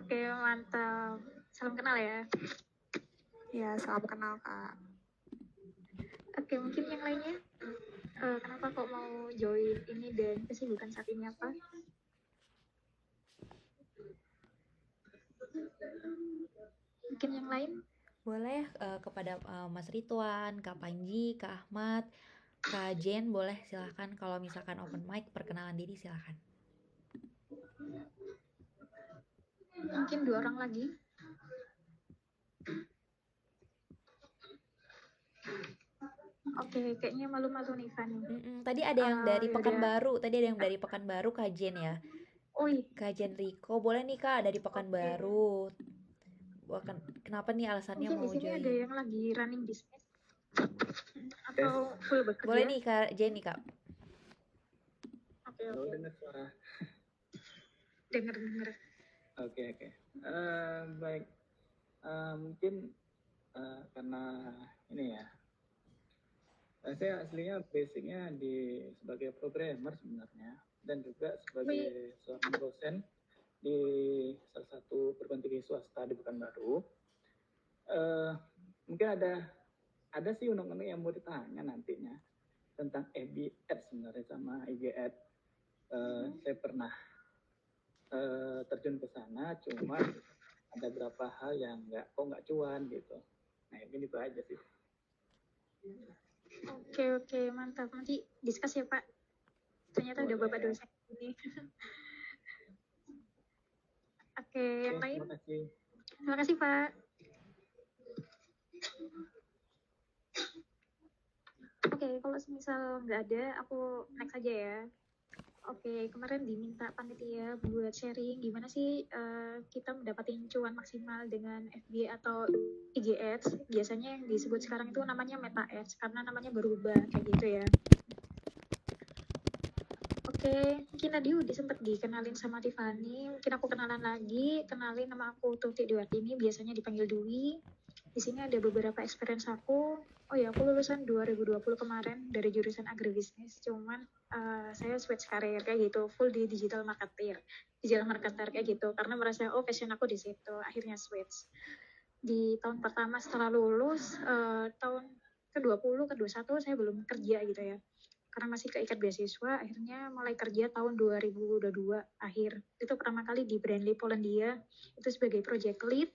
Oke, mantap. Salam kenal ya. Ya, salam kenal Kak. Oke, mungkin yang lainnya. Kenapa kok mau join ini dan kesibukan saat ini apa? Mungkin yang lain? Boleh kepada Mas Ridwan, Kak Panji, Kak Ahmad, Kak Jen, boleh silahkan. Kalau misalkan open mic, perkenalan diri silahkan. Mungkin 2 orang lagi. Oke, kayaknya malu-malu nih Fanny. Tadi ada yang dari Yaudah. Pekanbaru, Kak Jen ya. Oi. Kak Jen Riko, boleh nih Kak dari Pekanbaru. Kenapa nih alasannya Mungkin mau di sini join? ada yang lagi running business atau full bekerja. Boleh nih Kak Jen nih Kak. Oke. Dengar suara. Dengar. Oke. Baik. Mungkin karena ini ya. Saya aslinya basicnya sebagai programmer sebenarnya dan juga sebagai seorang dosen di salah satu perguruan tinggi swasta di Pekanbaru. Mungkin ada sih undang-undang yang mau ditanya nantinya tentang EB Ads sebenarnya sama IG Ads. Saya pernah terjun ke sana, cuma ada beberapa hal yang nggak cuan gitu. Nah ini itu aja sih. Oke, mantap. Nanti diskus ya Pak. Ternyata udah Bapak dosen ini. Oke, yang lain? Terima kasih Pak. Oke, kalau misal nggak ada, aku next aja ya. Oke, kemarin diminta panitia buat sharing gimana sih kita mendapatkan cuan maksimal dengan FB atau IG Ads. Biasanya yang disebut sekarang itu namanya Meta Ads karena namanya berubah kayak gitu ya. Oke, mungkin tadi udah sempat dikenalin sama Tiffany. Mungkin aku kenalan lagi. Kenalin, nama aku Tuti Dwiartini, biasanya dipanggil Dwi. Di sini ada beberapa experience aku. Oh ya, aku lulusan 2020 kemarin dari jurusan agribisnis. Cuman saya switch karir kayak gitu, full di digital marketer kayak gitu. Karena merasa passion aku di situ. Akhirnya switch. Di tahun pertama setelah lulus, tahun ke-20, ke-21 saya belum kerja gitu ya. Karena masih keikat beasiswa, akhirnya mulai kerja tahun 2022 akhir. Itu pertama kali di Brandly Polandia, itu sebagai project lead.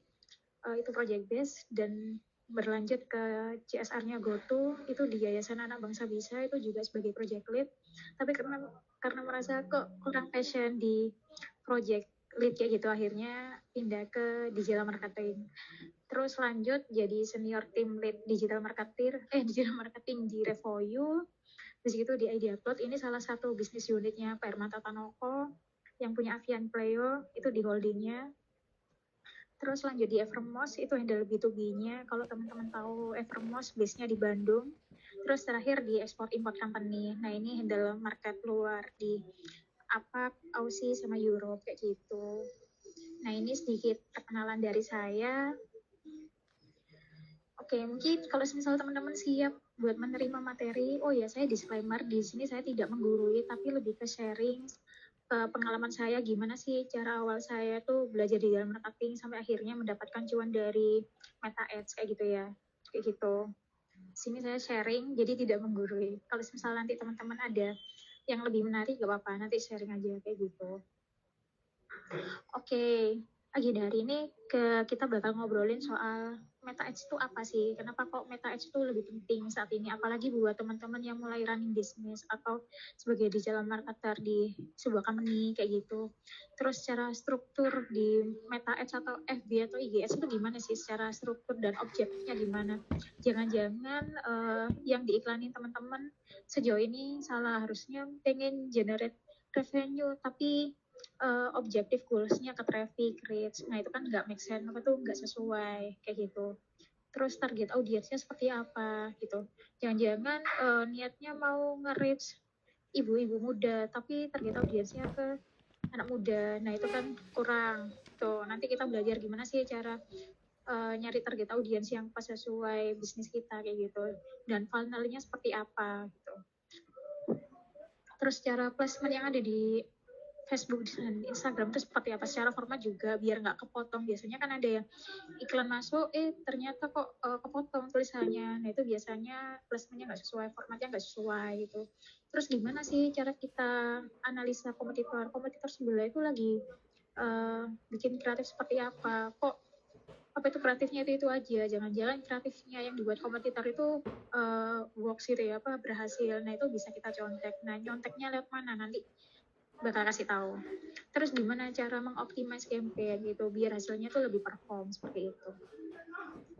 Itu project base dan berlanjut ke CSR-nya GoTo itu di Yayasan Anak Bangsa Bisa itu juga sebagai project lead, tapi karena merasa kok kurang passion di project lead kayak gitu akhirnya pindah ke digital marketing, terus lanjut jadi senior team lead digital marketing di Revoyu. Di situ di Ideaplot, ini salah satu bisnis unitnya Pak Hermanto Tanoko yang punya Avian Playo itu di holdingnya. Terus lanjut di Evermost, itu handle B2B-nya. Kalau teman-teman tahu Evermost, base-nya di Bandung. Terus terakhir di Export Import Company. Nah ini handle market luar di APAC, Aussie, sama Europe kayak gitu. Nah ini sedikit perkenalan dari saya. Oke, mungkin kalau misal teman-teman siap buat menerima materi, oh ya saya disclaimer di sini saya tidak menggurui, tapi lebih ke sharing pengalaman saya gimana sih cara awal saya tuh belajar di dalam marketing sampai akhirnya mendapatkan cuan dari Meta Ads kayak gitu ya, kayak gitu. Sini saya sharing, jadi tidak menggurui. Kalau misal nanti teman-teman ada yang lebih menarik, gak apa-apa, nanti sharing aja kayak gitu. Oke, agenda hari ini kita bakal ngobrolin soal Meta Ads itu apa sih? Kenapa kok Meta Ads itu lebih penting saat ini? Apalagi buat teman-teman yang mulai running business atau sebagai digital marketer di sebuah company kayak gitu. Terus secara struktur di Meta Ads atau FB atau IG Ads itu gimana sih? Secara struktur dan objektifnya gimana? Jangan-jangan yang diiklanin teman-teman sejauh ini salah, harusnya pengen generate revenue tapi objektif goals-nya ke traffic reach. Nah itu kan nggak make sense, apa tuh nggak sesuai kayak gitu. Terus target audiensnya seperti apa gitu. Jangan-jangan niatnya mau nge-reach ibu-ibu muda, tapi target audiensnya ke anak muda. Nah itu kan kurang. Tuh nanti kita belajar gimana sih cara nyari target audiens yang pas sesuai bisnis kita kayak gitu. Dan funnel-nya seperti apa gitu. Terus cara placement yang ada di Facebook dan Instagram itu seperti apa secara format juga biar nggak kepotong. Biasanya kan ada yang iklan masuk ternyata kok kepotong tulisannya. Nah itu biasanya placementnya nggak sesuai, formatnya nggak sesuai gitu. Terus gimana sih cara kita analisa kompetitor sebelah itu lagi bikin kreatif seperti apa, kok apa itu kreatifnya itu aja, jangan-jangan kreatifnya yang dibuat kompetitor itu works gitu ya, apa berhasil. Nah itu bisa kita contek. Nah nyonteknya lewat mana nanti bakal kasih tahu. Terus gimana cara mengoptimize campaign gitu biar hasilnya tuh lebih perform seperti itu.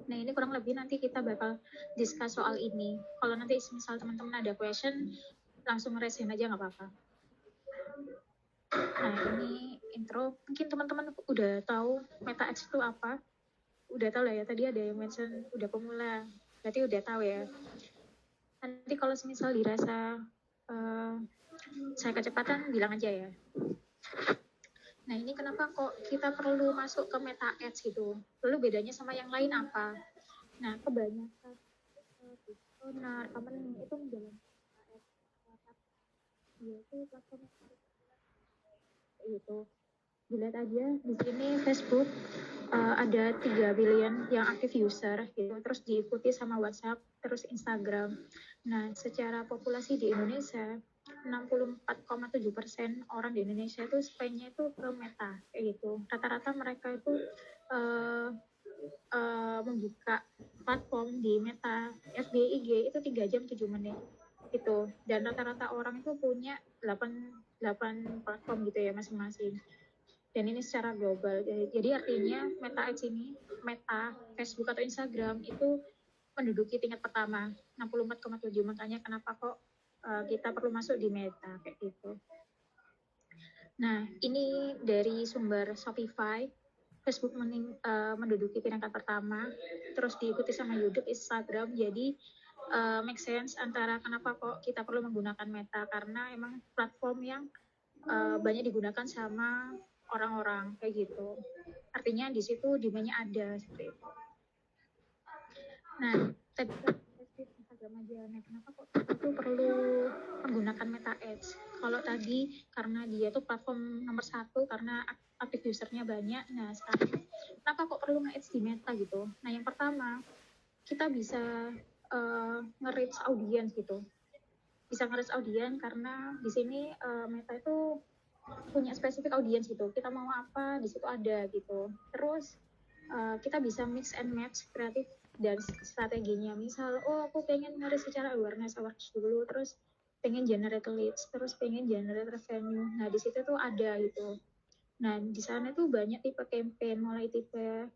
Nah ini kurang lebih nanti kita bakal discuss soal ini. Kalau nanti misal teman-teman ada question langsung raise aja nggak apa-apa. Nah ini intro. Mungkin teman-teman udah tahu Meta X itu apa? Udah tahu lah ya, tadi ada yang mention udah pemula. Berarti udah tahu ya. Nanti kalau misal dirasa saya kecepatan bilang aja ya. Nah ini kenapa kok kita perlu masuk ke Meta Ads gitu. Lalu bedanya sama yang lain apa? Nah kebanyakan owner company itu menjalankan Meta Ads. Dia itu platform itu. Dilihat aja di sini Facebook ada 3 billion yang aktif user gitu, terus diikuti sama WhatsApp, terus Instagram. Nah, secara populasi di Indonesia 64,7% orang di Indonesia itu spend-nya itu ke Meta kayak gitu. Rata-rata mereka itu membuka platform di Meta, FB, IG itu 3 jam 7 menit gitu. Dan rata-rata orang itu punya 8 platform gitu ya masing-masing. Dan ini secara global. Jadi artinya Meta Ads ini, Meta, Facebook atau Instagram itu menduduki tingkat pertama 64,7. Makanya kenapa kok kita perlu masuk di Meta kayak gitu. Nah, ini dari sumber Shopify. Facebook menduduki peringkat pertama, terus diikuti sama YouTube, Instagram. Jadi make sense antara kenapa kok kita perlu menggunakan Meta, karena emang platform yang banyak digunakan sama orang-orang kayak gitu. Artinya di situ demand-nya ada seperti itu. Nah, tadi Instagram aja. Nah, kenapa kok itu perlu menggunakan Meta Ads? Kalau tadi karena dia tuh platform nomor 1 karena aktif usernya banyak. Nah, sekarang kenapa kok perlu nge-ads di Meta gitu? Nah, yang pertama kita bisa nge-reach audience gitu. Bisa nge-reach audience karena di sini Meta itu punya spesifik audiens gitu, kita mau apa di situ ada gitu. Terus kita bisa mix and match kreatif dan strateginya. Misal aku pengen nge-reach secara awareness dulu, terus pengen generate leads, terus pengen generate revenue. Nah di situ tuh ada gitu. Nah di sana tuh banyak tipe campaign, mulai tipe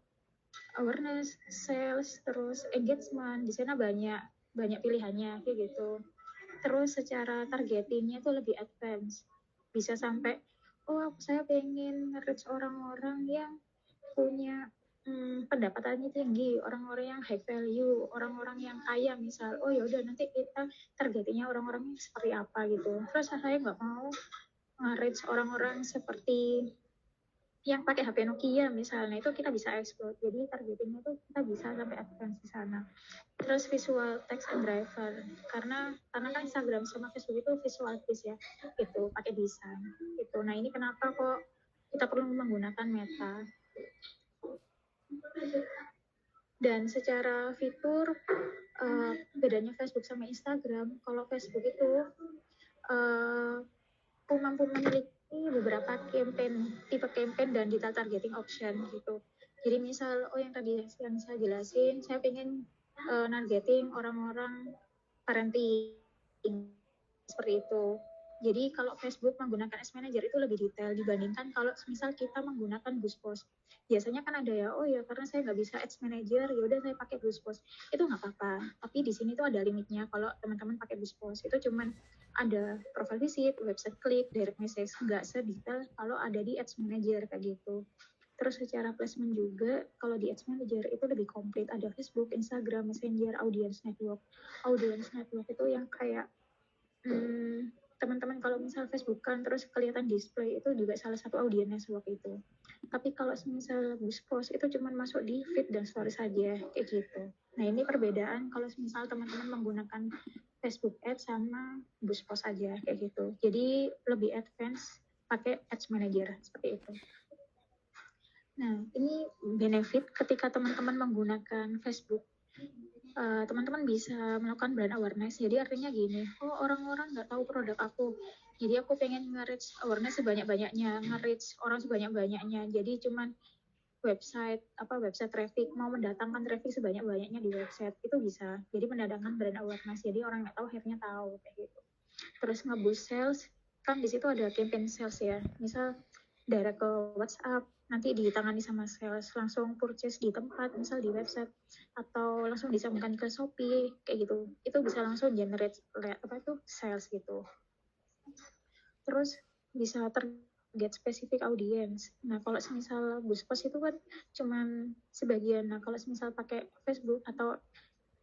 awareness, sales, terus engagement. Di sana banyak pilihannya kayak gitu. Terus secara targetingnya tuh lebih advance, bisa sampai saya pengen nge-reach orang-orang yang punya pendapatannya tinggi, orang-orang yang high value, orang-orang yang kaya misal. Yaudah nanti kita targetingnya orang-orang yang seperti apa gitu. Terus saya nggak mau nge-reach orang-orang seperti yang pakai HP Nokia misalnya, itu kita bisa explore. Jadi targetingnya tuh kita bisa sampai advance di sana. Terus visual text and driver, karena kan Instagram sama Facebook itu visual based ya, itu pakai desain itu. Nah ini kenapa kok kita perlu menggunakan Meta. Dan secara fitur bedanya Facebook sama Instagram, kalau Facebook itu mampu memiliki beberapa tipe campaign dan detail targeting option gitu. Jadi misal yang tadi yang saya jelasin, saya pengen targeting orang-orang parenting seperti itu. Jadi kalau Facebook menggunakan Ads Manager itu lebih detail dibandingkan kalau misal kita menggunakan Boostpost. Biasanya kan ada ya, karena saya nggak bisa Ads Manager, yaudah saya pakai Boostpost. Itu nggak apa-apa. Tapi di sini tuh ada limitnya kalau teman-teman pakai Boostpost. Itu cuman ada profile visit, website klik, direct message, nggak sedetail kalau ada di Ads Manager kayak gitu. Terus secara placement juga, kalau di Ads Manager itu lebih komplit. Ada Facebook, Instagram, Messenger, Audience Network. Audience Network itu yang kayak teman-teman kalau misal Facebook kan terus kelihatan display, itu juga salah satu audience network itu. Tapi kalau misal Boostpost itu cuma masuk di feed dan story saja kayak gitu. Nah ini perbedaan kalau misal teman-teman menggunakan Facebook Ads sama Boostpost aja kayak gitu. Jadi lebih advance pakai Ads Manager seperti itu. Nah, ini benefit ketika teman-teman menggunakan Facebook. Teman-teman bisa melakukan brand awareness. Jadi artinya gini, oh orang-orang nggak tahu produk aku. Jadi aku pengen nge-reach awareness sebanyak-banyaknya, nge-reach orang sebanyak-banyaknya. Jadi cuman website traffic, mau mendatangkan traffic sebanyak-banyaknya di website itu bisa. Jadi mendatangkan brand awareness. Jadi orang nggak tahu akhirnya tahu kayak gitu. Terus nge-boost sales, kan di situ ada campaign sales ya. Misal direct ke WhatsApp, nanti ditangani sama sales, langsung purchase di tempat, misal di website, atau langsung disambungkan ke Shopee, kayak gitu. Itu bisa langsung generate sales gitu. Terus bisa target spesifik audience. Nah, kalau misal boost post itu kan cuman sebagian. Nah, kalau misal pakai Facebook atau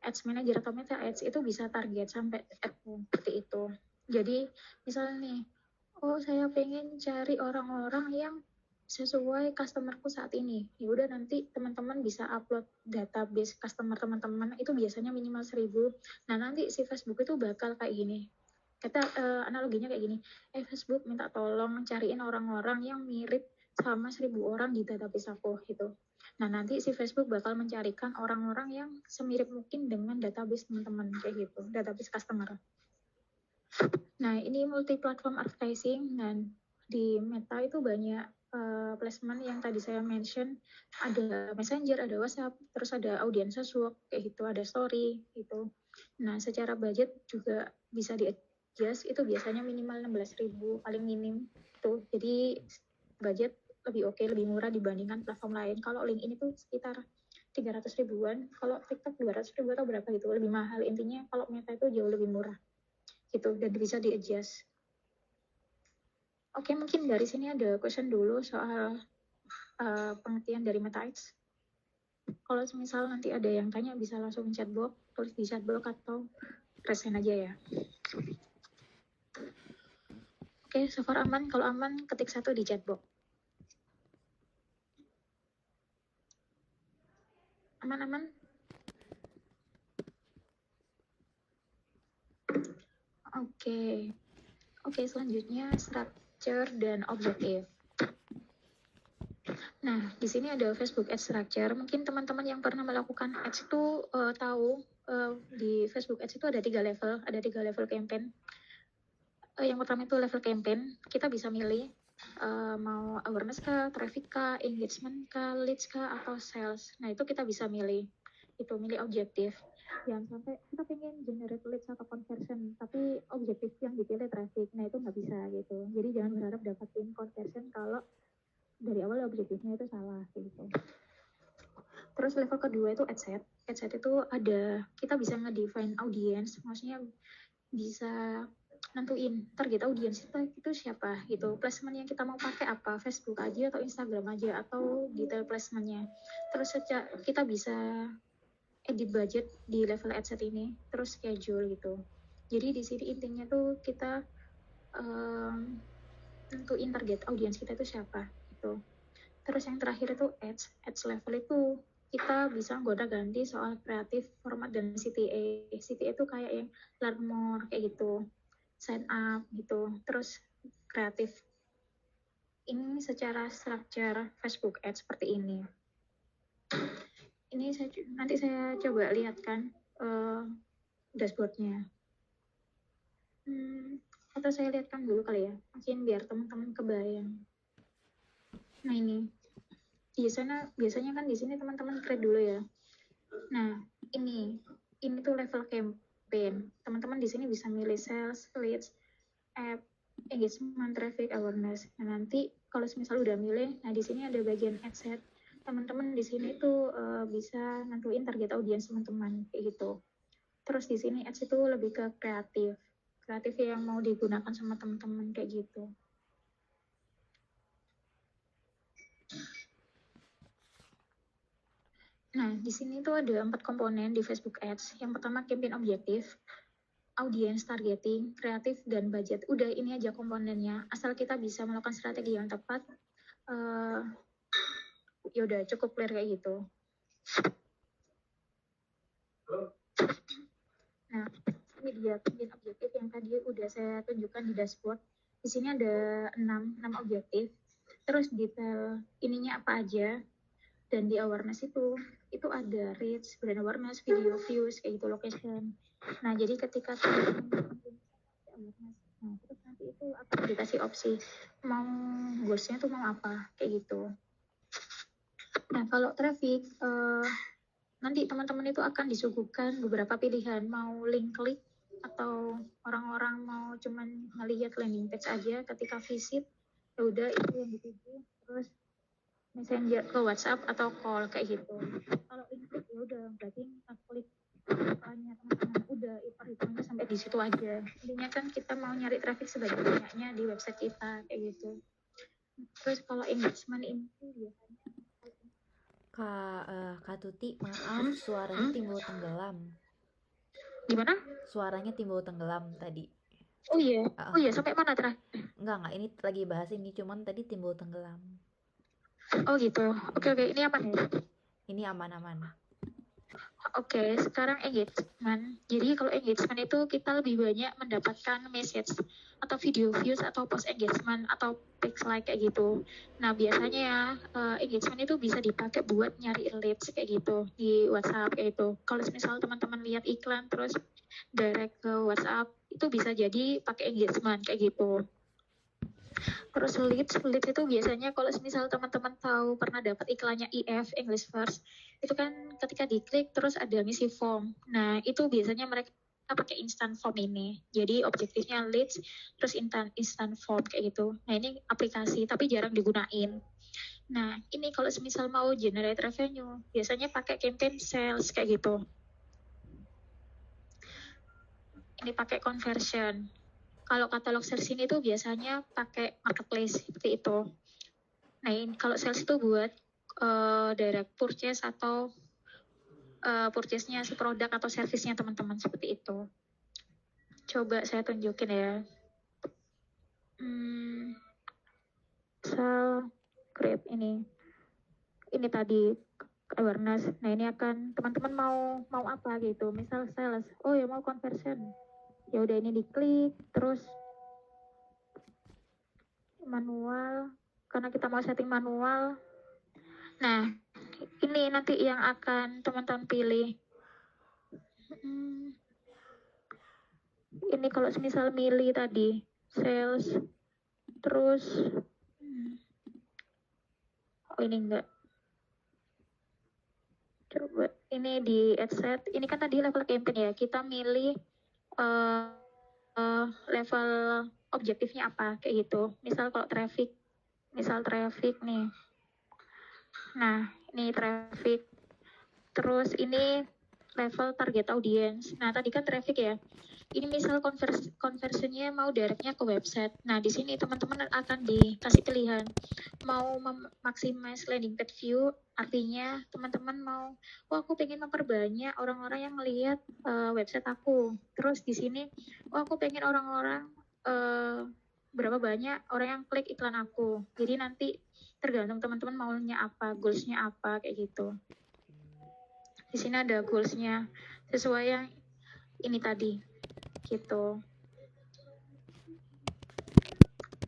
Ads Manager atau Meta Ads itu bisa target sampai seperti itu. Jadi, misalnya nih, oh saya pengen cari orang-orang yang sesuai customerku saat ini. Ya udah nanti teman-teman bisa upload database customer teman-teman itu biasanya minimal 1000. Nah, nanti si Facebook itu bakal kayak gini. Kita analoginya kayak gini. Facebook minta tolong cariin orang-orang yang mirip sama 1000 orang di database aku gitu. Nah, nanti si Facebook bakal mencarikan orang-orang yang semirip mungkin dengan database teman-teman kayak gitu, database customer. Nah, ini multi-platform advertising dan di Meta itu banyak placement yang tadi saya mention, ada Messenger, ada WhatsApp, terus ada audience search, kayak gitu, ada story gitu. Nah, secara budget juga bisa di-adjust, itu biasanya minimal 16.000 paling minim tuh. Jadi budget lebih oke, lebih murah dibandingkan platform lain. Kalau LinkedIn itu sekitar 300 ribuan, kalau TikTok 200 ribu atau berapa gitu, lebih mahal. Intinya kalau Meta itu jauh lebih murah gitu dan bisa di-adjust. Oke, mungkin dari sini ada question dulu soal pengertian dari Meta Ads. Kalau misal nanti ada yang tanya bisa langsung chatbox, tulis di chatbox atau resen aja ya. Oke, so far aman. Kalau aman, ketik 1 di chatbox. Aman-aman? Oke, selanjutnya structure dan objektif. Nah, di sini ada Facebook Ads Structure. Mungkin teman-teman yang pernah melakukan ads itu tahu di Facebook Ads itu ada 3 level, ada 3 level campaign. Yang pertama itu level campaign, kita bisa milih mau awareness kah, traffic kah, engagement kah, leads kah, atau sales. Nah, itu kita bisa milih. Itu milih objektif. Jangan sampai kita pengen generate leads atau conversion, tapi objektif yang dipilih traffic. Nah, itu nggak bisa gitu. Jadi jangan berharap dapatin conversion kalau dari awal objektifnya itu salah gitu. Terus level kedua itu ad set. Ad set itu ada, kita bisa nge-define audience, maksudnya bisa nentuin target audience itu siapa gitu. Placement yang kita mau pakai apa, Facebook aja atau Instagram aja atau detail placementnya. Terus kita bisa edit budget di level ad set ini, terus schedule gitu. Jadi di sini intinya tuh kita nentuin target audience kita itu siapa gitu. Terus yang terakhir itu ads level itu kita bisa gonta-ganti soal kreatif, format, dan CTA. CTA itu kayak yang learn more, kayak gitu, sign up gitu. Terus kreatif. Ini secara structure Facebook Ads seperti ini. Ini nanti saya coba lihatkan dashboardnya. Atau saya lihatkan dulu kali ya, mungkin biar teman-teman kebayang. Nah ini, biasanya kan di sini teman-teman create dulu ya. Nah ini tuh level campaign. Teman-teman di sini bisa milih sales, leads, app, engagement, traffic, awareness. Nah nanti kalau misal udah milih, nah di sini ada bagian ad set. Teman-teman di sini tuh bisa nentuin target audience teman-teman kayak gitu. Terus di sini ads itu lebih ke kreatif yang mau digunakan sama teman-teman kayak gitu. Nah, di sini tuh ada 4 komponen di Facebook Ads. Yang pertama campaign objektif, audience targeting, kreatif, dan budget. Udah ini aja komponennya. Asal kita bisa melakukan strategi yang tepat, ya udah cukup clear kayak gitu. Nah, ini dia campaign objektif yang tadi udah saya tunjukkan di dashboard. Di sini ada 6 objektif. Terus detail ininya apa aja. Dan di awareness itu ada reach, brand awareness, video views, kayak gitu, location. Nah, jadi ketika teman-teman awareness, nah terus nanti itu akan dikasih opsi mau goalsnya tuh mau apa, kayak gitu. Nah, kalau traffic, nanti teman-teman itu akan disuguhkan beberapa pilihan, mau link klik atau orang-orang mau cuman ngelihat landing page aja ketika visit, ya udah itu yang dituju. Terus messenger ke WhatsApp atau call kayak gitu. Kalau link klik ya udah berarti klik tanya teman-teman, udah perhitungannya sampai di situ aja. Intinya kan kita mau nyari traffic sebanyak-banyaknya di website kita kayak gitu. Terus kalau engagement itu biasanya Kak Tuti, maaf suaranya timbul tenggelam. gimana? Suaranya timbul tenggelam tadi. Oh iya, sampai mana terakhir? Enggak, ini lagi bahas ini, cuman tadi timbul tenggelam. Oh gitu. Oke, ini aman ya? Ini aman-aman. Oke, sekarang engagement. Jadi kalau engagement itu kita lebih banyak mendapatkan message atau video views atau post engagement atau page like kayak gitu. Nah biasanya ya engagement itu bisa dipakai buat nyari leads kayak gitu di WhatsApp kayak gitu. Kalau misal teman-teman lihat iklan terus direct ke WhatsApp itu bisa jadi pakai engagement kayak gitu. Terus leads itu biasanya kalau misal teman-teman tahu pernah dapat iklannya EF English First, itu kan ketika diklik terus ada ngisi form. Nah itu biasanya mereka pakai instant form ini. Jadi objektifnya leads terus instant form kayak gitu. Nah ini aplikasi tapi jarang digunain. Nah ini kalau misal mau generate revenue biasanya pakai campaign sales kayak gitu. Ini pakai conversion. Kalau katalog sales ini tuh biasanya pakai marketplace seperti itu. Nah, kalau sales itu buat direct purchase atau purchase-nya si produk atau servisnya teman-teman seperti itu. Coba saya tunjukin ya. Misal create ini tadi awareness. Nah, ini akan teman-teman mau apa gitu. Misal sales, oh ya mau conversion. Ya udah ini diklik, terus manual, karena kita mau setting manual. Nah, ini nanti yang akan teman-teman pilih. Ini kalau misal milih tadi sales, terus oh ini enggak. Coba ini di adset. Ini kan tadi level campaign ya. Kita milih level objektifnya apa kayak gitu. Misal kalau traffic nih. Nah, ini traffic. Terus ini level target audience. Nah, tadi kan traffic ya. Ini misal conversionnya mau directnya ke website. Nah, di sini teman-teman akan dikasih pilihan. Mau maximize landing page view, artinya teman-teman mau, aku pengen memperbanyak orang-orang yang melihat website aku. Terus di sini, aku pengen orang-orang berapa banyak orang yang klik iklan aku. Jadi nanti tergantung teman-teman maunya apa, goals-nya apa, kayak gitu. Di sini ada goals-nya sesuai yang ini tadi, gitu.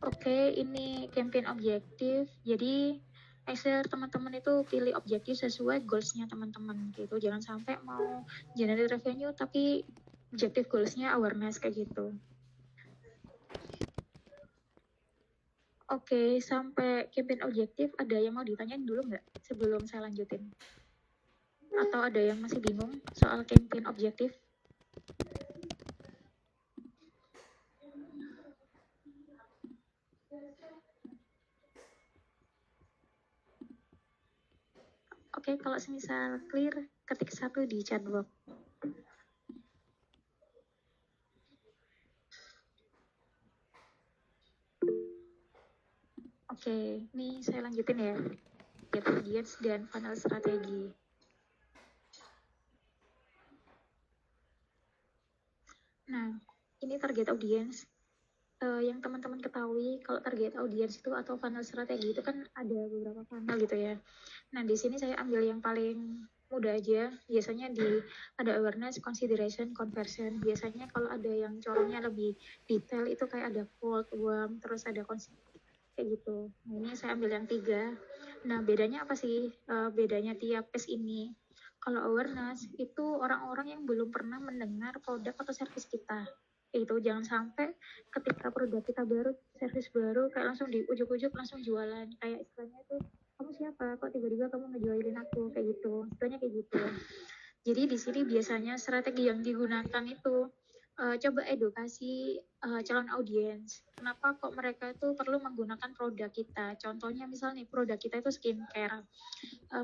Oke, ini campaign objektif. Jadi, Excel teman-teman itu pilih objektif sesuai goals-nya teman-teman gitu. Jangan sampai mau generate revenue tapi objektif goals-nya awareness kayak gitu. Oke, sampai campaign objektif ada yang mau ditanyain dulu nggak sebelum saya lanjutin? Atau ada yang masih bingung soal campaign objektif? Oke, kalau semisal clear, ketik 1 di chat box. Oke, ini saya lanjutin ya. Target audience dan funnel strategi. Nah, ini target audience. Yang teman-teman ketahui kalau target audience itu atau funnel strategi itu kan ada beberapa funnel gitu ya. Nah, di sini saya ambil yang paling mudah aja. Biasanya ada awareness, consideration, conversion. Biasanya kalau ada yang corongnya lebih detail itu kayak ada cold, warm, terus ada kayak gitu. Nah, ini saya ambil yang 3. Nah, bedanya apa sih? Bedanya tiap case ini. Kalau awareness itu orang-orang yang belum pernah mendengar produk atau service kita. Itu jangan sampai ketika produk kita baru, service baru, kayak langsung di ujuk-ujuk langsung jualan. Kayak istilahnya itu, kamu siapa? Kok tiba-tiba kamu ngejualin aku? Kayak gitu. Istilahnya kayak gitu. Jadi di sini biasanya strategi yang digunakan itu coba edukasi calon audiens. Kenapa kok mereka itu perlu menggunakan produk kita? Contohnya misal nih produk kita itu skincare.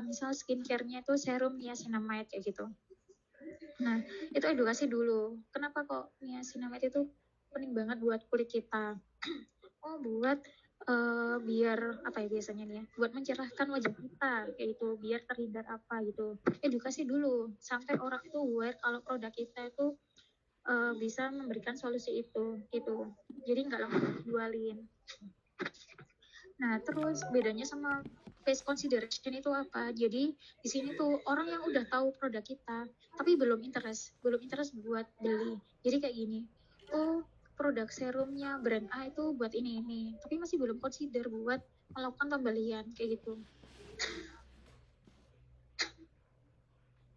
Misal skincare-nya itu serum niacinamide kayak gitu. Nah, itu edukasi dulu. Kenapa kok niacinamide itu penting banget buat kulit kita? Oh, buat biar apa ya biasanya nih ya, buat mencerahkan wajah kita kayak gitu, biar terhindar apa gitu. Edukasi dulu sampai orang itu aware kalau produk kita itu bisa memberikan solusi itu gitu. Jadi nggak langsung jualin. Nah, terus bedanya sama face consideration itu apa? Jadi di sini tuh orang yang udah tahu produk kita tapi belum interest buat beli. Jadi kayak gini. Oh, produk serumnya brand A itu buat ini, tapi masih belum consider buat melakukan pembelian kayak gitu.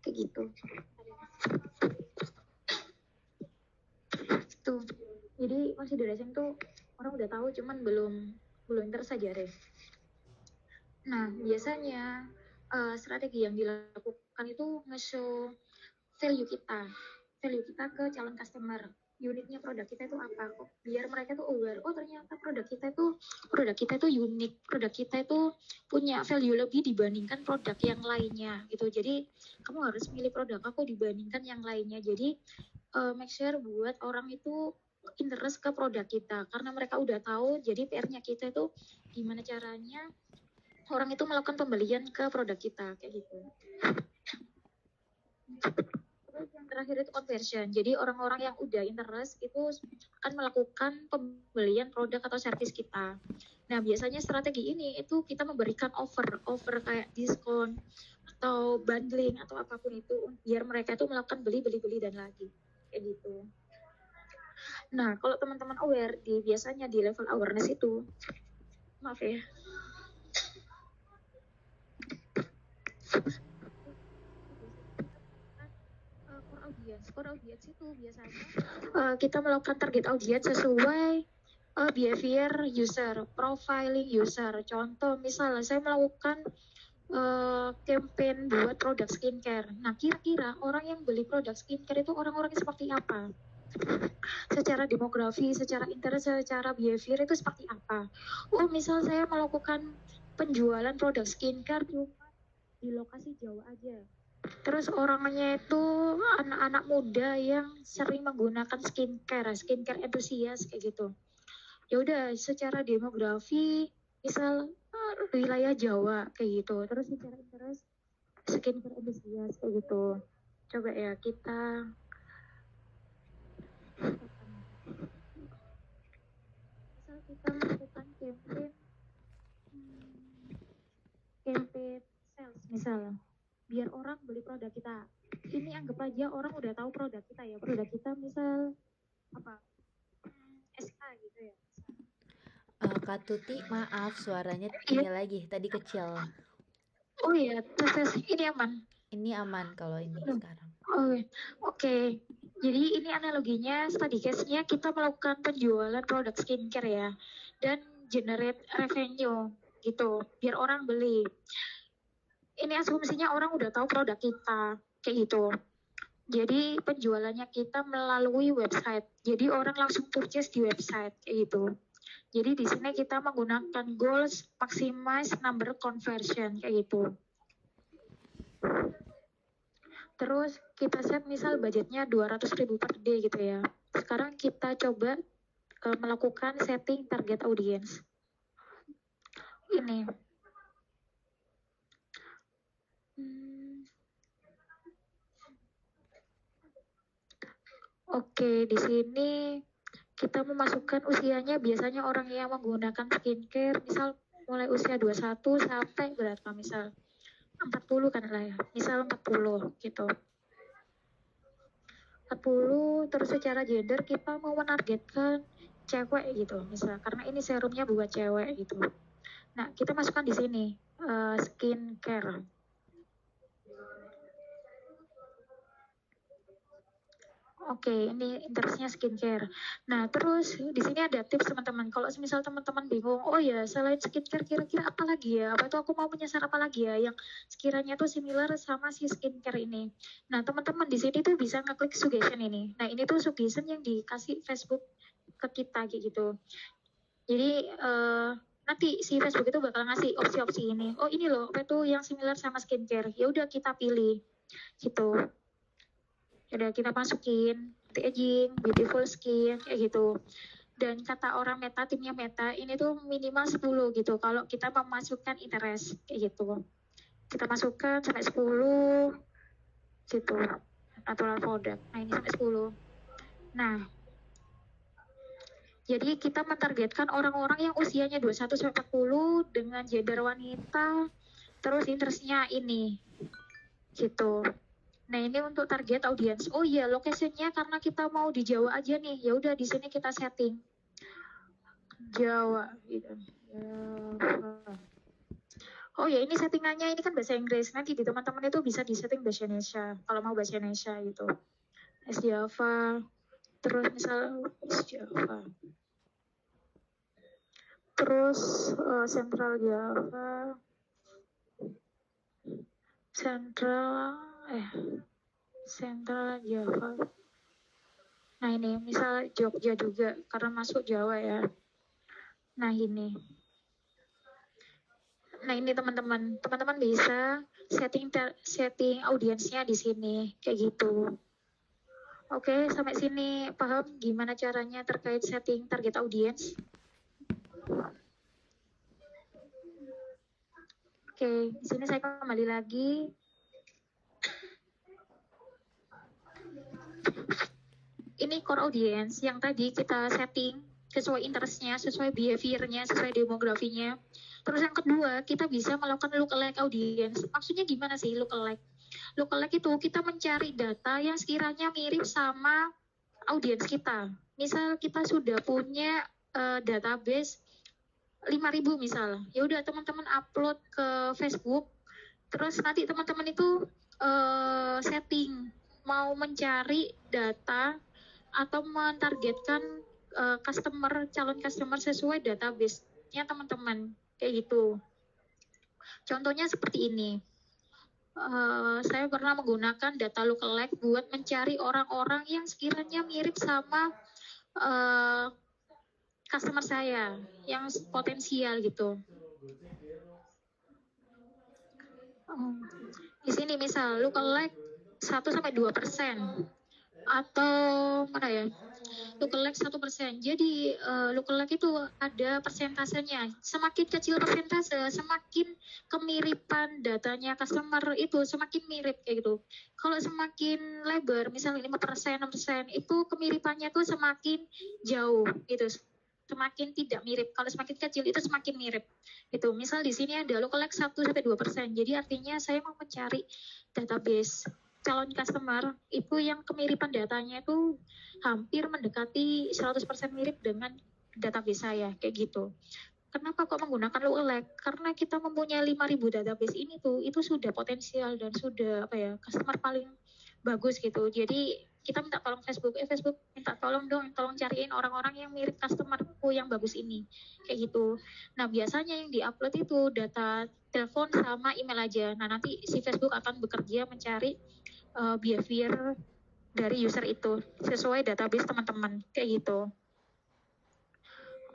Kayak gitu. Tuh. Jadi consideration tuh orang udah tahu cuman belum interest aja deh. Nah, biasanya strategi yang dilakukan itu nge-show value kita ke calon customer. Uniknya produk kita itu apa kok? Biar mereka tuh aware, oh ternyata produk kita itu unik, produk kita itu punya value lebih dibandingkan produk yang lainnya gitu. Jadi kamu harus milih produk aku dibandingkan yang lainnya. Jadi make sure buat orang itu interest ke produk kita karena mereka udah tahu. Jadi PR-nya kita itu gimana caranya orang itu melakukan pembelian ke produk kita kayak gitu. Terus yang terakhir itu conversion. Jadi orang-orang yang udah interest itu akan melakukan pembelian produk atau service kita. Nah, biasanya strategi ini itu kita memberikan offer kayak diskon atau bundling atau apapun itu biar mereka itu melakukan beli dan lagi kayak gitu. Nah, kalau teman-teman aware biasanya di level awareness itu, maaf ya. Core audience itu biasanya kita melakukan target audience sesuai behavior user, profiling user. Contoh, misalnya saya melakukan campaign buat produk skincare. Nah, kira-kira orang yang beli produk skincare itu orang-orangnya seperti apa? Secara demografi, secara interest, secara behavior itu seperti apa? Oh, misal saya melakukan penjualan produk skincare cuma di lokasi Jawa aja. Terus orangnya itu anak-anak muda yang sering menggunakan skincare enthusiast kayak gitu. Ya udah secara demografi misal wilayah Jawa kayak gitu. Terus secara interest skincare enthusiast kayak gitu. Coba ya kita misal kita melakukan campaign sales misalnya biar orang beli produk kita. Ini anggap aja orang udah tahu produk kita ya. Produk kita misal apa? SK gitu ya. Kak Tuti, maaf suaranya ini lagi tadi kecil. Oh iya, tes ini aman. Ini aman kalau ini sekarang. Oke. Jadi ini analoginya study case-nya kita melakukan penjualan produk skincare ya dan generate revenue gitu biar orang beli. Ini asumsinya orang udah tahu produk kita kayak gitu. Jadi penjualannya kita melalui website. Jadi orang langsung purchase di website kayak gitu. Jadi di sini kita menggunakan goals maximize number conversion kayak gitu. Terus kita set misal budgetnya 200.000 per day gitu ya. Sekarang kita coba melakukan setting target audience. Ini. Oke, di sini kita memasukkan usianya biasanya orang yang menggunakan skincare misal mulai usia 21 sampai berapa misal 40 kan lah ya, misal 40 gitu. 40, terus secara gender kita mau menargetkan cewek gitu, misal karena ini serumnya buat cewek gitu. Nah, kita masukkan di sini skincare. Oke, ini interestnya skincare. Nah, terus di sini ada tips teman-teman. Kalau misal teman-teman bingung, oh ya selain skincare kira-kira apa lagi ya? Apa tuh aku mau menyasar apa lagi ya yang sekiranya tuh similar sama si skincare ini. Nah, teman-teman di sini tuh bisa ngeklik suggestion ini. Nah, ini tuh suggestion yang dikasih Facebook ke kita kayak gitu. Jadi nanti si Facebook itu bakal ngasih opsi-opsi ini. Oh, ini loh, apa tuh yang similar sama skincare. Ya udah kita pilih gitu. Udah kita masukin anti-aging, beautiful skin, kayak gitu. Dan kata orang Meta, timnya Meta, ini tuh minimal 10 gitu. Kalau kita memasukkan interest, kayak gitu. Kita masukkan sampai 10 gitu. Natural product. Nah, ini sampai 10. Nah, jadi kita mentargetkan orang-orang yang usianya 21-40 dengan gender wanita, terus interestnya ini, gitu. Nah, ini untuk target audiens. Oh iya, lokasinya karena kita mau di Jawa aja nih. Ya udah di sini kita setting Jawa gitu. Jawa. Oh ya, ini settingannya ini kan bahasa Inggris. Nanti di teman-teman itu bisa disetting bahasa Indonesia. Kalau mau bahasa Indonesia gitu. S Java. Terus misal S Java. Terus Central Java. Central Java. Nah ini misal Jogja juga karena masuk Jawa ya. Nah ini. Nah ini teman-teman bisa setting audiensnya di sini kayak gitu. Oke, sampai sini paham gimana caranya terkait setting target audience? Oke, di sini saya kembali lagi. Ini core audience yang tadi kita setting sesuai interestnya, sesuai behaviornya, sesuai demografinya. Terus yang kedua, kita bisa melakukan lookalike audience. Maksudnya gimana sih lookalike? Lookalike itu kita mencari data yang sekiranya mirip sama audiens kita. Misal kita sudah punya database 5.000 misal. Ya udah teman-teman upload ke Facebook. Terus nanti teman-teman itu setting mau mencari data atau mentargetkan calon customer sesuai database-nya teman-teman kayak gitu. Contohnya seperti ini. Saya pernah menggunakan data lookalike buat mencari orang-orang yang sekiranya mirip sama customer saya yang potensial gitu. Di sini misal lookalike 1-2% atau mana ya? Lookalike 1%. Jadi lookalike itu ada persentasenya. Semakin kecil persentase, semakin kemiripan datanya customer itu semakin mirip kayak gitu. Kalau semakin lebar, misalnya 5%, 6%, itu kemiripannya tuh semakin jauh gitu. Semakin tidak mirip. Kalau semakin kecil itu semakin mirip. Itu. Misal di sini ada lookalike 1-2%. Jadi artinya saya mau mencari database calon customer itu yang kemiripan datanya itu hampir mendekati 100% mirip dengan database saya kayak gitu. Kenapa kok menggunakan lookalike? Karena kita mempunyai 5.000 database ini tuh itu sudah potensial dan sudah customer paling bagus gitu. Jadi kita minta tolong Facebook, Facebook minta tolong cariin orang-orang yang mirip customerku yang bagus ini kayak gitu. Nah biasanya yang diupload itu data telepon sama email aja. Nah nanti si Facebook akan bekerja mencari behavior dari user itu sesuai database teman-teman kayak gitu.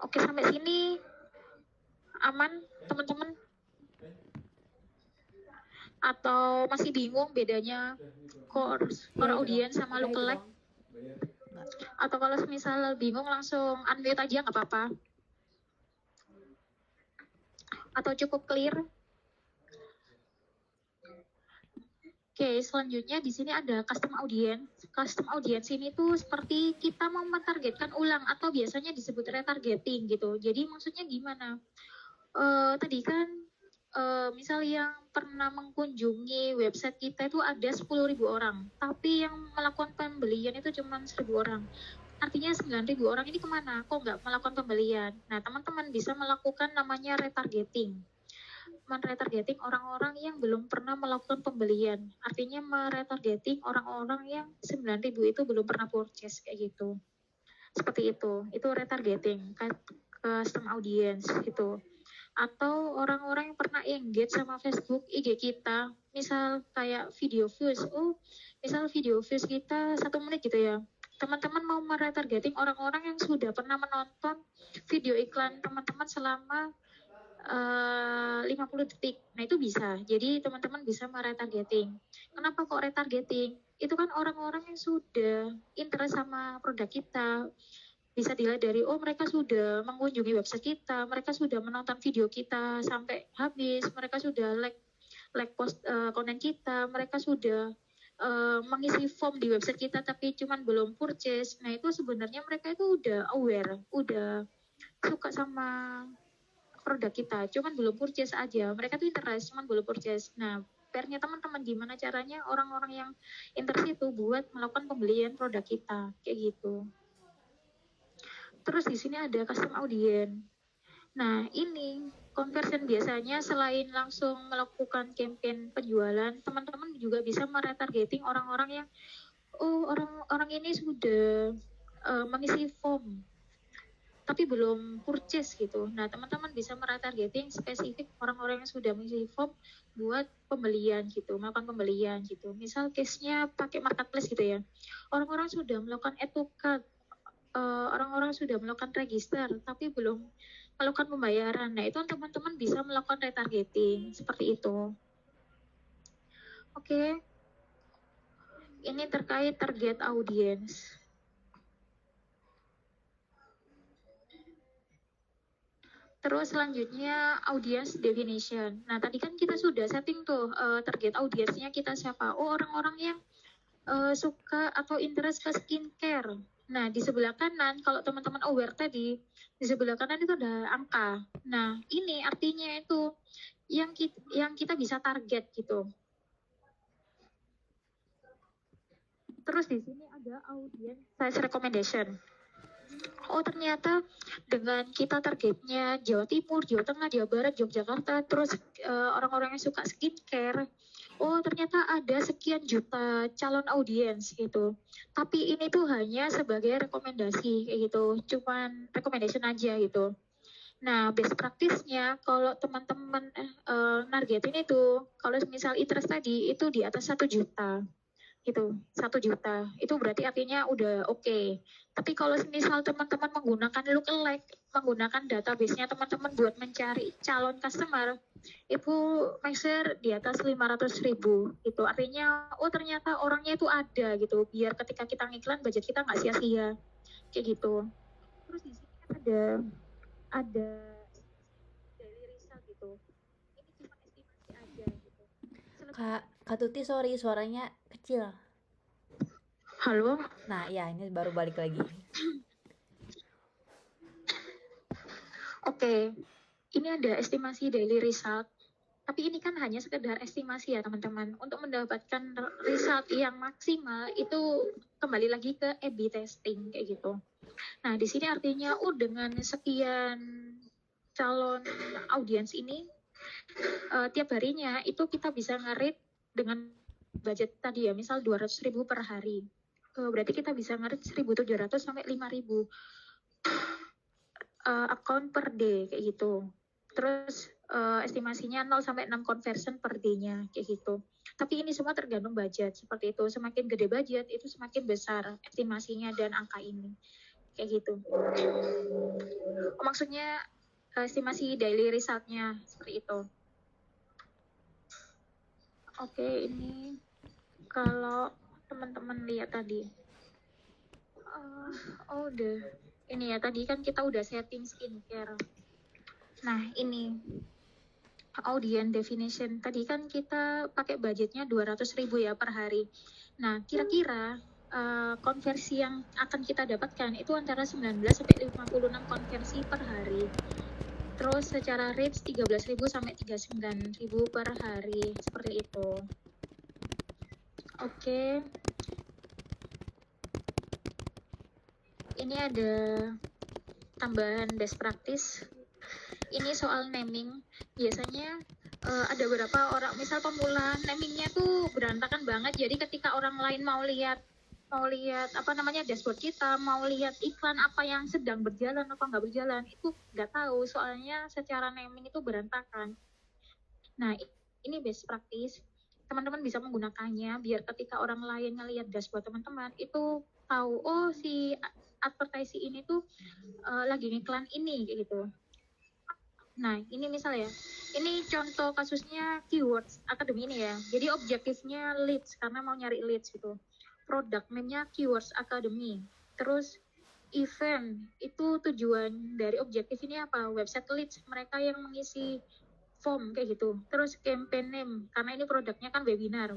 Oke, sampai sini aman teman-teman? Atau masih bingung bedanya core audience sama lookalike? Atau kalau misal bingung langsung unmute aja nggak apa-apa? Atau cukup clear? Oke, selanjutnya di sini ada custom audience. Custom audience ini tuh seperti kita mau mentargetkan ulang atau biasanya disebut retargeting gitu. Jadi maksudnya gimana? Tadi kan misal yang pernah mengunjungi website kita itu ada 10.000 orang, tapi yang melakukan pembelian itu cuma 1.000 orang. Artinya 9.000 orang ini kemana? Kok nggak melakukan pembelian? Nah, teman-teman bisa melakukan namanya retargeting. Meretargeting orang-orang yang belum pernah melakukan pembelian. Artinya meretargeting orang-orang yang 9.000 itu belum pernah purchase, kayak gitu. Seperti itu retargeting, custom audience gitu. Atau orang-orang yang pernah engage sama Facebook IG kita, misal kayak video views, misal video views kita 1 menit gitu ya, teman-teman mau meretargeting orang-orang yang sudah pernah menonton video iklan teman-teman selama 50 detik. Nah, itu bisa. Jadi teman-teman bisa meretargeting. Kenapa kok retargeting? Itu kan orang-orang yang sudah interest sama produk kita. Bisa dilihat dari, mereka sudah mengunjungi website kita, mereka sudah menonton video kita sampai habis, mereka sudah like post konten kita, mereka sudah mengisi form di website kita tapi cuman belum purchase. Nah, itu sebenarnya mereka itu udah aware, udah suka sama produk kita, cuman belum purchase aja. Mereka tuh interest, cuman belum purchase. Nah, PR-nya teman-teman gimana caranya orang-orang yang interest itu buat melakukan pembelian produk kita, kayak gitu. Terus di sini ada custom audience. Nah, ini conversion biasanya selain langsung melakukan campaign penjualan, teman-teman juga bisa meretargeting orang-orang yang orang ini sudah mengisi form tapi belum purchase gitu. Nah, teman-teman bisa meretargeting spesifik orang-orang yang sudah mengisi form buat pembelian gitu, melakukan pembelian gitu. Misal case-nya pakai marketplace gitu ya. Orang-orang sudah melakukan add to cart, orang-orang sudah melakukan register tapi belum melakukan pembayaran. Nah, itu teman-teman bisa melakukan retargeting seperti itu. Oke. Ini terkait target audience. Terus selanjutnya audience definition. Nah, tadi kan kita sudah setting tuh target audiensnya kita siapa. Orang-orang yang suka atau interest ke skincare. Nah, di sebelah kanan, kalau teman-teman aware tadi, di sebelah kanan itu ada angka. Nah, ini artinya itu yang kita bisa target gitu. Terus di sini ada audience size recommendation. Ternyata dengan kita targetnya Jawa Timur, Jawa Tengah, Jawa Barat, Yogyakarta, terus orang-orang yang suka skincare, ternyata ada sekian juta calon audiens gitu. Tapi ini tuh hanya sebagai rekomendasi kayak gitu, cuman recommendation aja gitu. Nah, best practice-nya kalau teman-teman nargetin itu, kalau misal interest tadi itu di atas 1 juta. Gitu, 1 juta. Itu berarti artinya udah oke. Tapi kalau misal teman-teman menggunakan lookalike, menggunakan database-nya teman-teman buat mencari calon customer, itu make sure di atas 500.000. Itu artinya, ternyata orangnya itu ada gitu. Biar ketika kita ngiklan, budget kita nggak sia-sia. Kayak gitu. Terus di sini kan ada daily result gitu. Ini cuma estimasi aja gitu. Kak Tuti, sorry, suaranya kecil. Halo? Nah, ya ini baru balik lagi. Oke, ini ada estimasi daily result. Tapi ini kan hanya sekedar estimasi ya teman-teman. Untuk mendapatkan result yang maksimal itu kembali lagi ke A/B testing kayak gitu. Nah, di sini artinya dengan sekian calon audiens ini tiap harinya itu kita bisa nge-rate dengan budget tadi ya, misal 200.000 per hari. Berarti kita bisa nge-rate 1.700 sampai 5.000 account per day kayak gitu. Terus estimasinya 0 sampai 6 conversion per day-nya kayak gitu. Tapi ini semua tergantung budget seperti itu. Semakin gede budget itu semakin besar estimasinya dan angka ini. Kayak gitu. Maksudnya estimasi daily result-nya seperti itu. Oke, ini kalau teman-teman lihat tadi. Udah. Ini ya, tadi kan kita udah setting skincare. Nah, ini audience definition. Tadi kan kita pakai budgetnya 200.000 ya per hari. Nah, kira-kira konversi yang akan kita dapatkan itu antara 19 sampai 56 konversi per hari. Terus secara reach 13.000 sampai 39.000 per hari, seperti itu. Oke. Ini ada tambahan best practice. Ini soal naming. Biasanya ada beberapa orang, misal pemula, namingnya tuh berantakan banget. Jadi ketika orang lain mau lihat apa namanya dashboard kita, mau lihat iklan apa yang sedang berjalan apa nggak berjalan, itu nggak tahu. Soalnya secara naming itu berantakan. Nah, ini best practice. Teman-teman bisa menggunakannya biar ketika orang lain ngelihat dashboard teman-teman itu tahu, oh si advertising ini tuh lagi ngiklan ini kayak gitu. Nah, ini misalnya, ini contoh kasusnya Keywords Academy ini ya. Jadi objektifnya leads, karena mau nyari leads gitu. Produk name-nya Keywords Academy. Terus event, itu tujuan dari objektif ini apa? Website leads, mereka yang mengisi form kayak gitu. Terus campaign name, karena ini produknya kan webinar.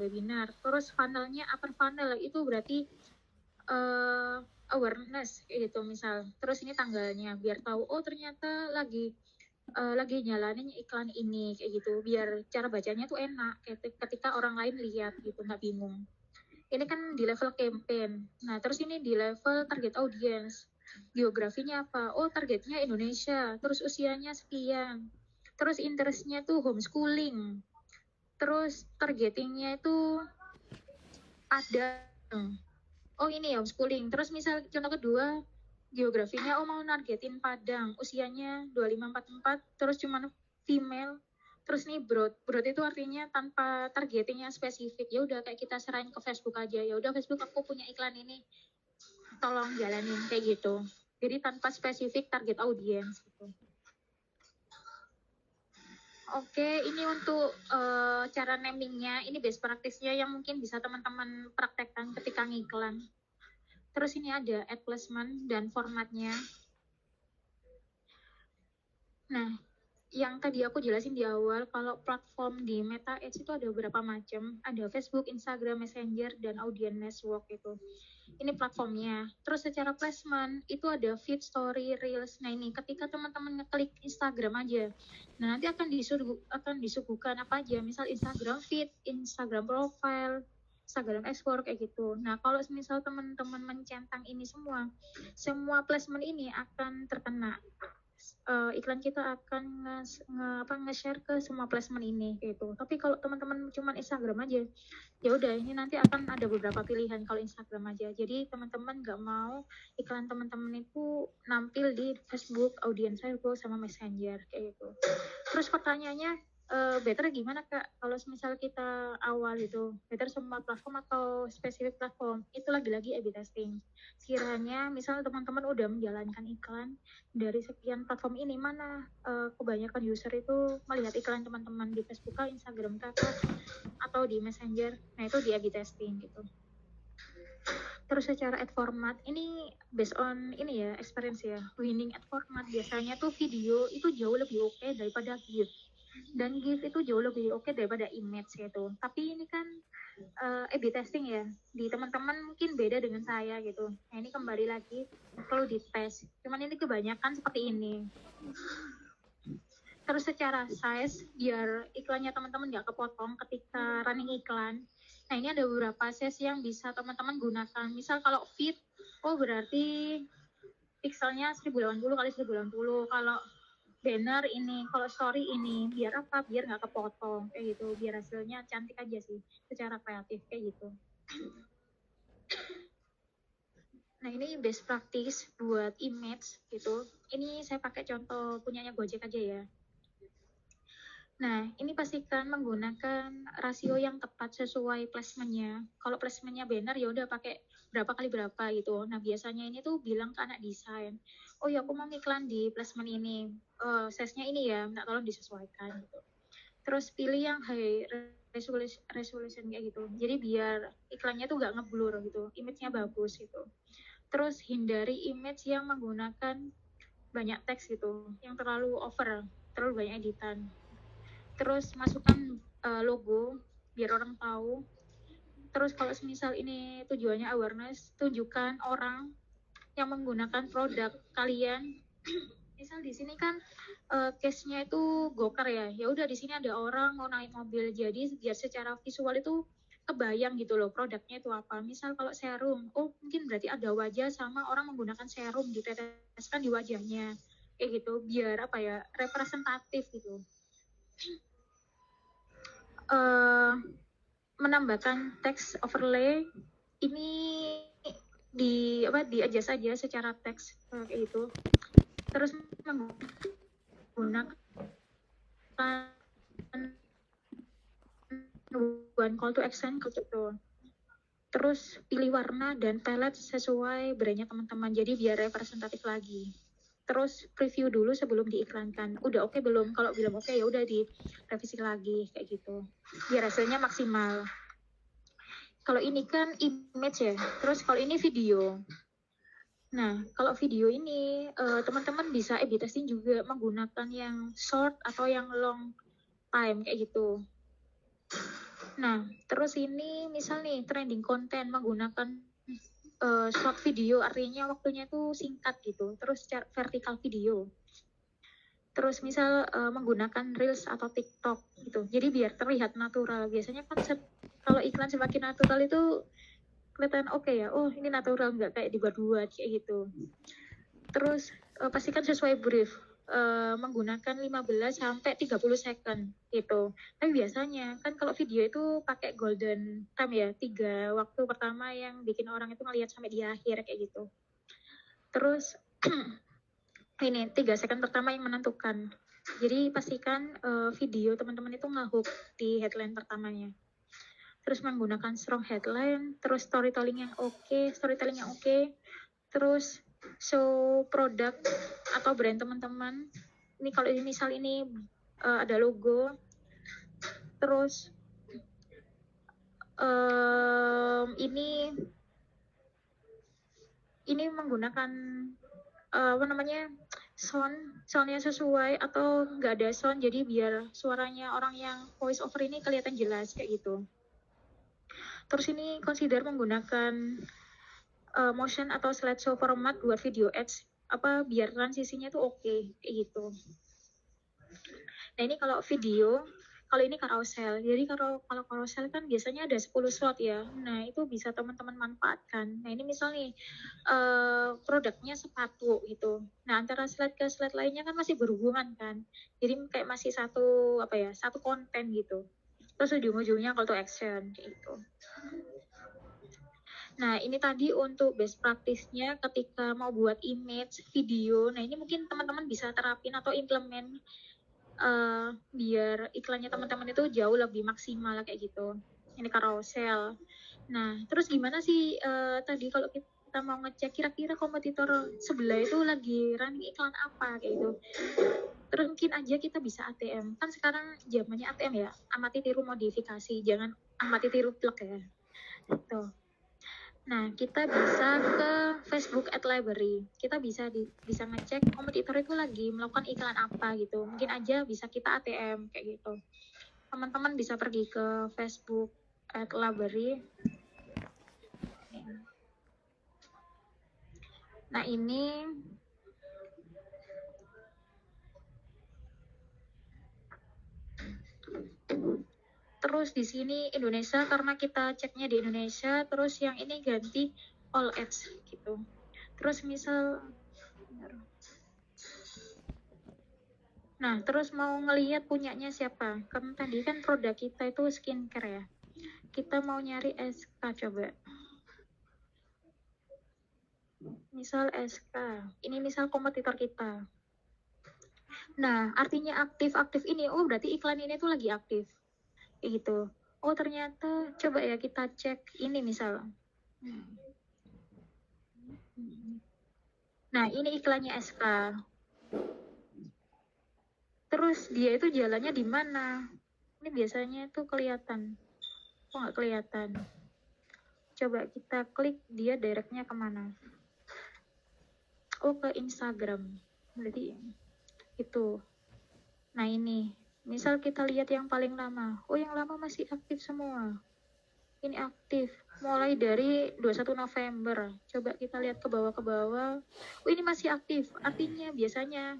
Terus funnelnya upper funnel, itu berarti awareness kayak gitu misal. Terus ini tanggalnya, biar tahu, oh ternyata lagi nyalanin iklan ini kayak gitu, biar cara bacanya tuh enak ketika orang lain lihat gitu, nggak bingung. Ini kan di level campaign. Nah, terus ini di level target audience. Geografinya apa? Oh, targetnya Indonesia. Terus usianya sekian. Terus interestnya tuh homeschooling. Terus targetingnya itu Padang. Oh, ini ya homeschooling. Terus misal contoh kedua, geografinya mau nargetin Padang, usianya 25-44, terus cuma female. Terus nih broad itu artinya tanpa targetingnya spesifik. Ya udah kayak kita serahin ke Facebook aja. Ya udah Facebook, aku punya iklan ini, tolong jalanin kayak gitu. Jadi tanpa spesifik target audience gitu. Oke, ini untuk cara namingnya, ini best practice-nya yang mungkin bisa teman-teman praktekkan ketika ngiklan. Terus ini ada ad placement dan formatnya. Nah, yang tadi aku jelasin di awal, kalau platform di Meta Ads itu ada beberapa macam. Ada Facebook, Instagram, Messenger, dan Audience Network itu. Ini platformnya. Terus secara placement, itu ada feed, story, reels. Nah ini, ketika teman-teman ngeklik Instagram aja, nah nanti akan disuguhkan apa aja. Misal Instagram feed, Instagram profile, Instagram explore kayak gitu. Nah, kalau misal teman-teman mencentang ini semua placement ini akan terkena. Iklan kita akan nge-share ke semua placement ini gitu. Tapi kalau teman-teman cuma Instagram aja, ya udah ini nanti akan ada beberapa pilihan kalau Instagram aja. Jadi teman-teman nggak mau iklan teman-teman itu nampil di Facebook, Audience Circle, sama Messenger kayak gitu. Terus pertanyaannya, better gimana Kak kalau misal kita awal itu, better semua platform atau spesifik platform? Itu lagi-lagi A/B testing. Sekiranya misal teman-teman udah menjalankan iklan dari sekian platform ini, mana kebanyakan user itu melihat iklan teman-teman di Facebook, Instagram, atau di Messenger. Nah itu di A/B testing gitu. Terus secara ad format, ini based on ini ya, experience ya. Winning ad format biasanya tuh video itu jauh lebih oke daripada GIF. Dan GIF itu jauh lebih oke daripada image gitu. Tapi ini kan A/B testing ya. Di teman-teman mungkin beda dengan saya gitu. Nah ini kembali lagi perlu dites. Cuman ini kebanyakan seperti ini. Terus secara size, biar iklannya teman-teman nggak kepotong ketika running iklan. Nah ini ada beberapa size yang bisa teman-teman gunakan. Misal kalau feed, oh berarti pixelnya 1080 kali 1080. Kalau banner ini, kalau story ini, biar apa? Biar nggak kepotong kayak gitu. Biar hasilnya cantik aja sih, secara kreatif kayak gitu. Nah ini best practice buat image gitu. Ini saya pakai contoh punyanya Gojek aja ya. Nah, ini pastikan menggunakan rasio yang tepat sesuai placementnya. Kalau placementnya banner, ya udah pakai berapa kali berapa gitu. Nah, biasanya ini tuh bilang ke anak desain, oh ya aku mau iklan di placement ini, size-nya ini ya, minta tolong disesuaikan gitu. Terus pilih yang high resolution kayak gitu. Jadi biar iklannya tuh nggak ngeblur gitu, image-nya bagus gitu. Terus hindari image yang menggunakan banyak teks gitu, yang terlalu over, terlalu banyak editan. Terus masukkan logo biar orang tahu. Terus kalau misal ini tujuannya awareness, tunjukkan orang yang menggunakan produk kalian misal di sini kan case-nya itu gokar ya. Ya udah di sini ada orang mau naik mobil, jadi biar secara visual itu kebayang gitu loh produknya itu apa. Misal kalau serum, oh mungkin berarti ada wajah sama orang menggunakan serum diteteskan di wajahnya. Kayak gitu, biar apa ya, representatif gitu. Menambahkan teks overlay ini di adjust saja secara teks kayak gitu. Terus menggunakan one call to action gitu. Terus pilih warna dan palette sesuai brandnya teman-teman, jadi biar representatif lagi. Terus preview dulu sebelum diiklankan. Udah oke belum? Kalau belum oke ya udah direvisi lagi kayak gitu. Biar hasilnya maksimal. Kalau ini kan image ya. Terus kalau ini video. Nah, kalau video ini teman-teman bisa A/B testing juga menggunakan yang short atau yang long time kayak gitu. Nah, terus ini misal nih trending konten menggunakan short video, artinya waktunya tuh singkat gitu. Terus vertical video. Terus misal menggunakan Reels atau TikTok gitu. Jadi biar terlihat natural. Biasanya kan kalau iklan semakin natural itu kelihatan oke ya. Oh, ini natural, nggak kayak dibuat-buat kayak gitu. Terus pastikan sesuai brief. Menggunakan 15 sampai 30 second gitu. Tapi biasanya kan kalau video itu pakai golden time ya, 3 waktu pertama yang bikin orang itu ngelihat sampai di akhir kayak gitu. Terus ini 3 second pertama yang menentukan. Jadi pastikan video teman-teman itu nge-hook di headline pertamanya. Terus menggunakan strong headline, terus storytelling yang oke, terus show produk atau brand teman-teman. Ini kalau misal ini ada logo, terus ini menggunakan soundnya sesuai atau nggak ada sound, jadi biar suaranya orang yang voice over ini kelihatan jelas kayak gitu. Terus ini consider menggunakan motion atau slideshow format buat video ads, biar transisinya tuh oke kayak gitu. Nah ini kalau video, kalau ini carousel. Jadi kalau carousel kan biasanya ada 10 slot ya. Nah itu bisa teman-teman manfaatkan. Nah ini misal nih produknya sepatu gitu. Nah antara slide ke slide lainnya kan masih berhubungan kan. Jadi kayak masih satu konten gitu. Terus ujung-ujungnya call to action kayak gitu. Nah, ini tadi untuk best practice-nya ketika mau buat image, video. Nah, ini mungkin teman-teman bisa terapin atau implement biar iklannya teman-teman itu jauh lebih maksimal kayak gitu. Ini carousel. Nah, terus gimana sih tadi kalau kita mau ngecek kira-kira kompetitor sebelah itu lagi running iklan apa kayak gitu. Terus mungkin aja kita bisa ATM. Kan sekarang zamannya ATM ya, amati tiru modifikasi, jangan amati tiru plug ya. Gitu. Nah, kita bisa ke Facebook Ad Library. Kita bisa ngecek kompetitor itu lagi melakukan iklan apa gitu. Mungkin aja bisa kita ATM kayak gitu. Teman-teman bisa pergi ke Facebook Ad Library. Nah, ini terus di sini Indonesia karena kita ceknya di Indonesia, terus yang ini ganti all ads gitu. Terus misal terus mau ngelihat punyanya siapa? Kan tadi kan produk kita itu skincare ya. Kita mau nyari SK coba. Misal SK. Ini misal kompetitor kita. Nah, artinya aktif ini, oh berarti iklan ini tuh lagi aktif. Kayak gitu. Oh ternyata coba ya kita cek ini misal. Nah, ini iklannya SK. Terus dia itu jalannya di mana? Ini biasanya tuh kelihatan. Kok nggak kelihatan? Coba kita klik dia directnya kemana? Oh, ke Instagram. Berarti itu. Nah, ini. Misal kita lihat yang paling lama. Oh, yang lama masih aktif semua. Ini aktif. mulai dari 21 November. Coba kita lihat ke bawah. Oh, ini masih aktif. Artinya biasanya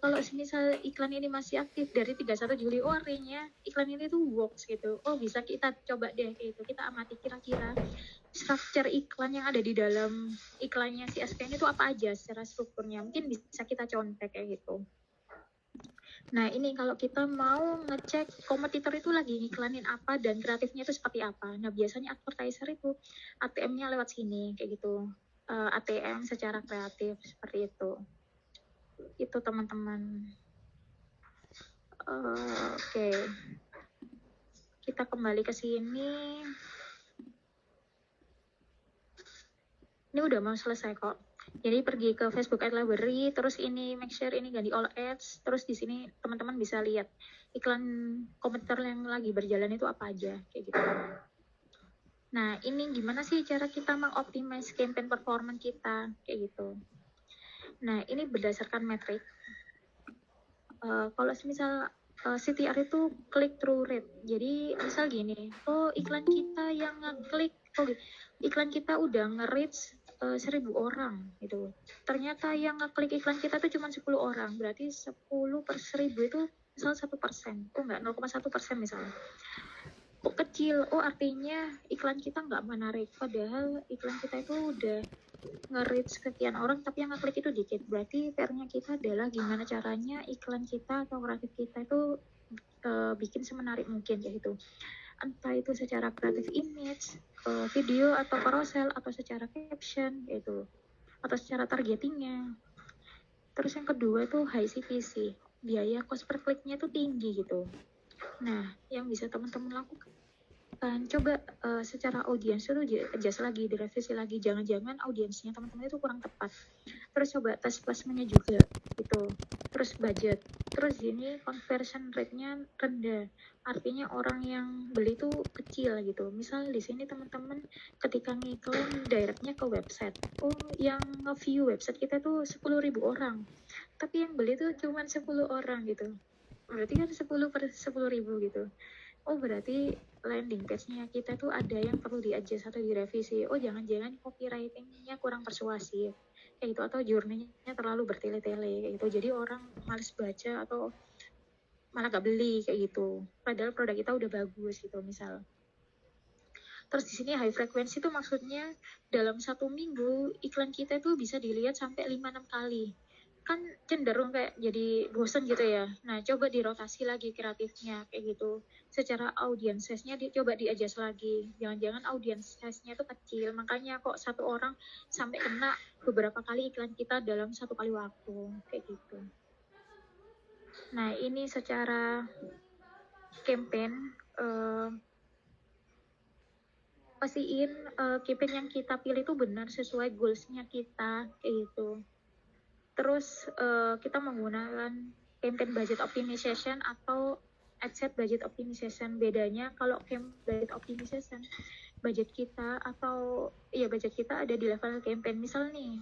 kalau misal iklan ini masih aktif dari 31 Juli, oh artinya iklan ini tuh works gitu. Oh, bisa kita coba deh gitu. Kita amati kira-kira struktur iklan yang ada di dalam iklannya si SPN itu apa aja secara strukturnya. Mungkin bisa kita contek kayak gitu. Nah, ini kalau kita mau ngecek kompetitor itu lagi ngiklanin apa dan kreatifnya itu seperti apa. Nah, biasanya advertiser itu ATM-nya lewat sini, kayak gitu. ATM secara kreatif, seperti itu. Itu teman-teman. Oke. Kita kembali ke sini. Ini udah mau selesai kok. Jadi pergi ke Facebook Ad Library, terus ini make sure ini ganti all ads, terus di sini teman-teman bisa lihat iklan kompetitor yang lagi berjalan itu apa aja, kayak gitu. Nah, ini gimana sih cara kita mengoptimize campaign performance kita, kayak gitu. Nah, ini berdasarkan metrik. Kalau misal CTR itu click through rate. Jadi misal gini, iklan kita yang ngeklik, iklan kita udah nge-reach 1.000 orang gitu. Ternyata yang ngeklik iklan kita tuh cuma 10 orang, berarti 10 per 1.000 itu misal 1%, enggak 0,1% misalnya. Kok kecil? Oh, artinya iklan kita nggak menarik. Padahal iklan kita itu udah nge-reach sekian orang, tapi yang ngeklik itu dikit. Berarti PR-nya kita adalah gimana caranya iklan kita atau kreatif kita itu bikin semenarik mungkin, kayak gitu. Entah itu secara kreatif image, video atau carousel, atau secara caption gitu, atau secara targetingnya. Terus yang kedua itu high CPC, biaya cost per kliknya itu tinggi gitu. Nah, yang bisa teman-teman lakukan, coba secara audiens itu adjust lagi, direvisi lagi, jangan-jangan audiensnya teman-teman itu kurang tepat. Terus coba tes placementnya juga gitu. Terus budget, terus ini conversion rate-nya rendah, artinya orang yang beli itu kecil gitu. Misal di sini teman-teman ketika ngiklan directnya ke website, oh yang nge-view website kita tuh 10.000 orang, tapi yang beli tuh cuma 10 orang gitu. Berarti kan 10 per 10.000 gitu. Oh, berarti landing page-nya kita tuh ada yang perlu di-adjust atau direvisi. Oh, jangan-jangan copywriting-nya kurang persuasif, kayak gitu, atau journey-nya terlalu bertele-tele, kayak gitu. Jadi orang males baca atau malah gak beli, kayak gitu. Padahal produk kita udah bagus gitu, misal. Terus di sini high frequency itu maksudnya dalam 1 minggu iklan kita tuh bisa dilihat sampai 5-6 kali. Kan cenderung kayak jadi bosen gitu ya. Nah, coba dirotasi lagi kreatifnya, kayak gitu. Secara audience size-nya coba di-adjust lagi. Jangan-jangan audience size-nya itu kecil, makanya kok satu orang sampai kena beberapa kali iklan kita dalam 1 kali waktu, kayak gitu. Nah, ini secara campaign, pastiin campaign yang kita pilih itu benar sesuai goals-nya kita, kayak gitu. Terus kita menggunakan campaign budget optimization atau ad set budget optimization. Bedanya kalau campaign budget optimization, budget kita ada di level campaign. Misal nih,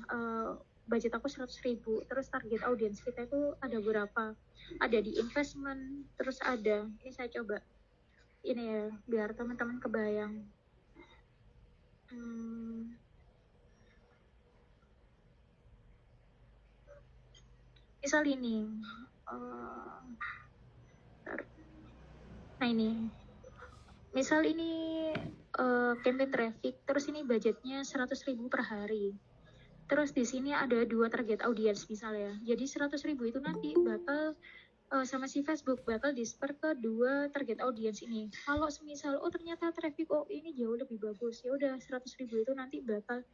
budget aku 100.000, terus target audience kita itu ada berapa? Ada di investment, terus ada, ini saya coba ini ya, biar teman-teman kebayang. Misal ini, nah ini, misal ini campaign traffic, terus ini budgetnya 100.000 per hari. Terus di sini ada 2 target audience misalnya. Jadi 100.000 itu nanti bakal sama si Facebook bakal disper ke 2 target audience ini. Kalau semisal ternyata traffic ini jauh lebih bagus, ya udah 100.000 itu nanti bakal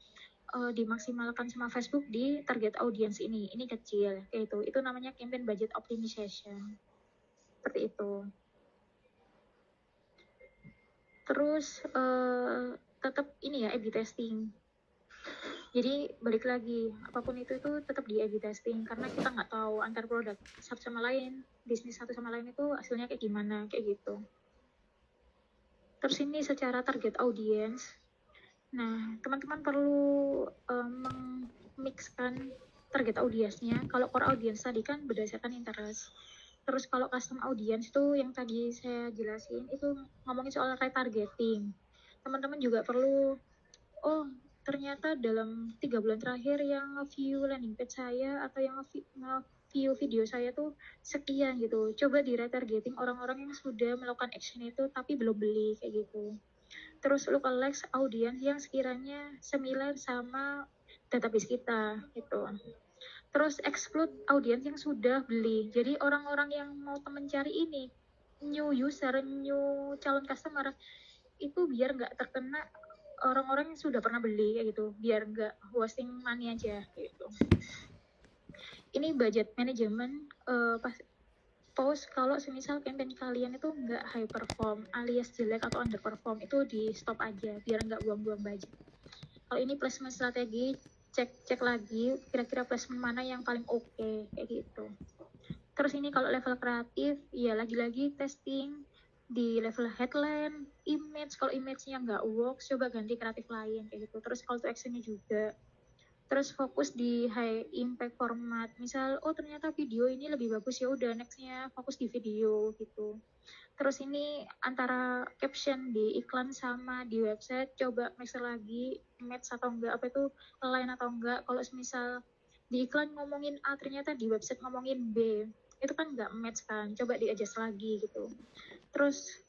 dimaksimalkan sama Facebook di target audience ini kecil, kayak itu namanya campaign budget optimization, seperti itu. Terus tetap ini ya, A/B testing. Jadi balik lagi, apapun itu tetap di A/B testing, karena kita nggak tahu antar produk satu sama lain, bisnis satu sama lain itu hasilnya kayak gimana, kayak gitu. Terus ini secara target audience. Nah, teman-teman perlu memixkan target audience-nya. Kalau core audience tadi kan berdasarkan interest. Terus kalau custom audience itu yang tadi saya jelasin itu ngomongin soal retargeting. teman-teman juga perlu, oh ternyata dalam 3 bulan terakhir yang nge-view landing page saya atau yang nge-view video saya tuh sekian gitu. Coba di retargeting orang-orang yang sudah melakukan action itu tapi belum beli kayak gitu. Terus lookalike audiens yang sekiranya similar sama database kita gitu. Terus exclude audiens yang sudah beli. Jadi orang-orang yang mau temen cari ini, new user, new calon customer, itu biar nggak terkena orang-orang yang sudah pernah beli kayak gitu, biar nggak wasting money aja gitu. Ini budget management pas post kalau semisal campaign kalian itu nggak high perform alias jelek atau underperform, itu di stop aja biar nggak buang-buang budget. Kalau ini placement strategi, cek lagi kira-kira placement mana yang paling oke kayak gitu. Terus ini kalau level kreatif, ya lagi-lagi testing di level headline, image. Kalau image-nya nggak work, coba ganti kreatif lain kayak gitu. Terus call to action-nya juga. Terus fokus di high impact format. Misal, oh ternyata video ini lebih bagus, ya udah next-nya fokus di video gitu. Terus ini antara caption di iklan sama di website, coba mix lagi, match atau enggak, apa itu line atau enggak. Kalau misal di iklan ngomongin A, ternyata di website ngomongin B, itu kan enggak match kan, coba di-adjust lagi gitu. Terus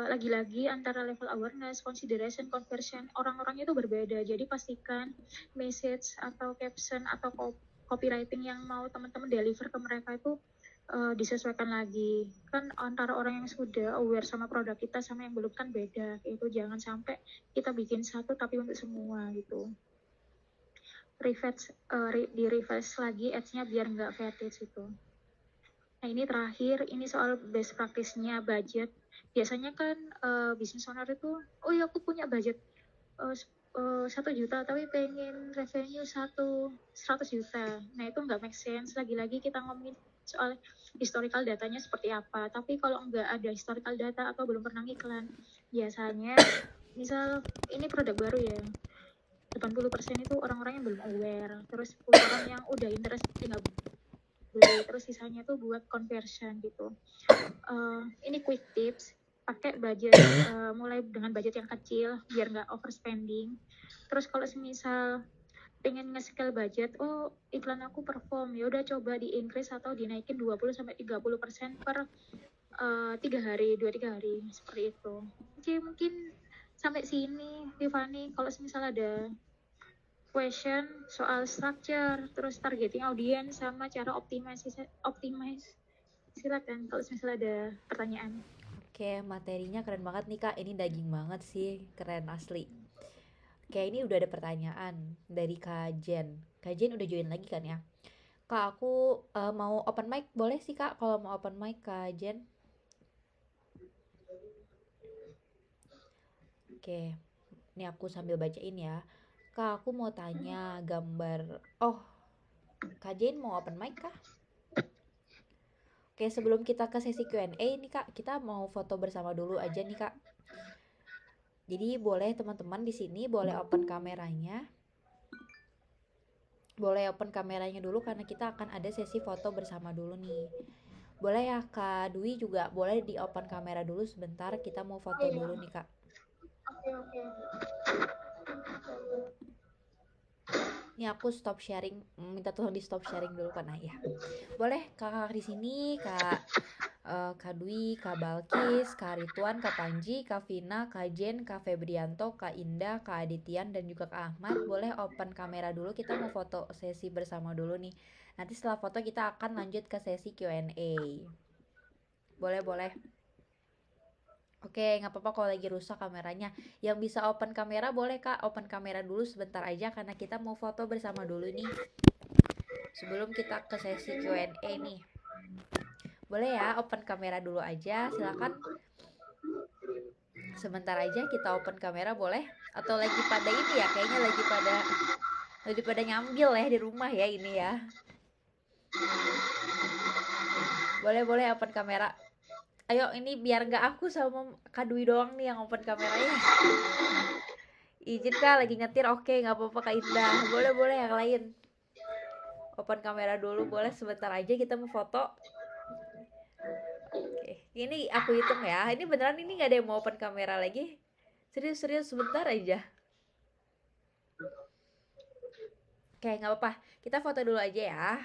lagi-lagi antara level awareness, consideration, conversion, orang-orang itu berbeda, jadi pastikan message atau caption atau copywriting yang mau teman-teman deliver ke mereka itu disesuaikan lagi. Kan antara orang yang sudah aware sama produk kita sama yang belum kan beda. Itu jangan sampai kita bikin satu tapi untuk semua gitu. Di refresh lagi ads-nya biar nggak fatigue itu. Nah ini terakhir, ini soal best practice-nya budget. Biasanya kan business owner itu, oh ya aku punya budget 1 juta tapi pengen revenue 100 juta. Nah itu nggak make sense. Lagi-lagi kita ngomongin soal historical datanya seperti apa. Tapi kalau nggak ada historical data atau belum pernah iklan, biasanya misal ini produk baru ya, 80% itu orang-orang yang belum aware. Terus 10 orang yang udah interest tinggal beli, terus sisanya tuh buat conversion gitu. Ini quick tips, pakai budget mulai dengan budget yang kecil biar nggak overspending. Terus kalau semisal pengen nge-scale budget, oh iklan aku perform, ya udah coba di-increase atau dinaikin 20-30% per 3 hari, 2-3 hari, seperti itu. Oke, mungkin sampai sini Tiffany. Kalau semisal ada question soal structure, terus targeting audience sama cara optimize, silakan kalau misalnya ada pertanyaan. Oke, materinya keren banget nih Kak. Ini daging banget sih, keren asli. Oke, ini udah ada pertanyaan dari Kak Jen. Kak Jen udah join lagi kan ya? Kak, aku mau open mic, boleh sih Kak kalau mau open mic Kak Jen? Oke, ini aku sambil bacain ya. Kak, aku mau tanya gambar. Oh, Kak Jen mau open mic kah? Oke, sebelum kita ke sesi Q&A nih Kak, kita mau foto bersama dulu aja nih Kak. Jadi boleh teman-teman di sini boleh open kameranya. Boleh open kameranya dulu karena kita akan ada sesi foto bersama dulu nih. Boleh ya Kak Dwi juga boleh di open kamera dulu sebentar, kita mau foto dulu nih Kak. Oke. Ini aku stop sharing, minta tolong di stop sharing dulu karena ya. Boleh kakak di sini, Kak Dwi, Kak Balkis, Kak Rituan, Kak Panji, Kak Vina, Kak Jen, Kak Febrianto, Kak Indah, Kak Adityan dan juga Kak Ahmad. Boleh open kamera dulu, kita mau foto sesi bersama dulu nih. Nanti setelah foto kita akan lanjut ke sesi Q&A. Boleh. Oke, nggak apa-apa kalau lagi rusak kameranya. Yang bisa open kamera boleh Kak, open kamera dulu sebentar aja karena kita mau foto bersama dulu nih. Sebelum kita ke sesi Q&A nih. Boleh ya, open kamera dulu aja, silakan. Sebentar aja kita open kamera boleh? Atau lagi pada ini ya, kayaknya lagi pada nyambil ya di rumah ya ini ya. Boleh open kamera. Ayo ini biar gak aku sama Kak Dwi doang nih yang open kameranya. Izin Kak lagi ngetir, oke gak apa-apa Kak Indah. Boleh yang lain. Open kamera dulu boleh, sebentar aja kita mau foto. Oke, ini aku hitung ya. Ini beneran ini gak ada yang mau open kamera lagi? Serius sebentar aja. Oke, nggak apa-apa. Kita foto dulu aja ya.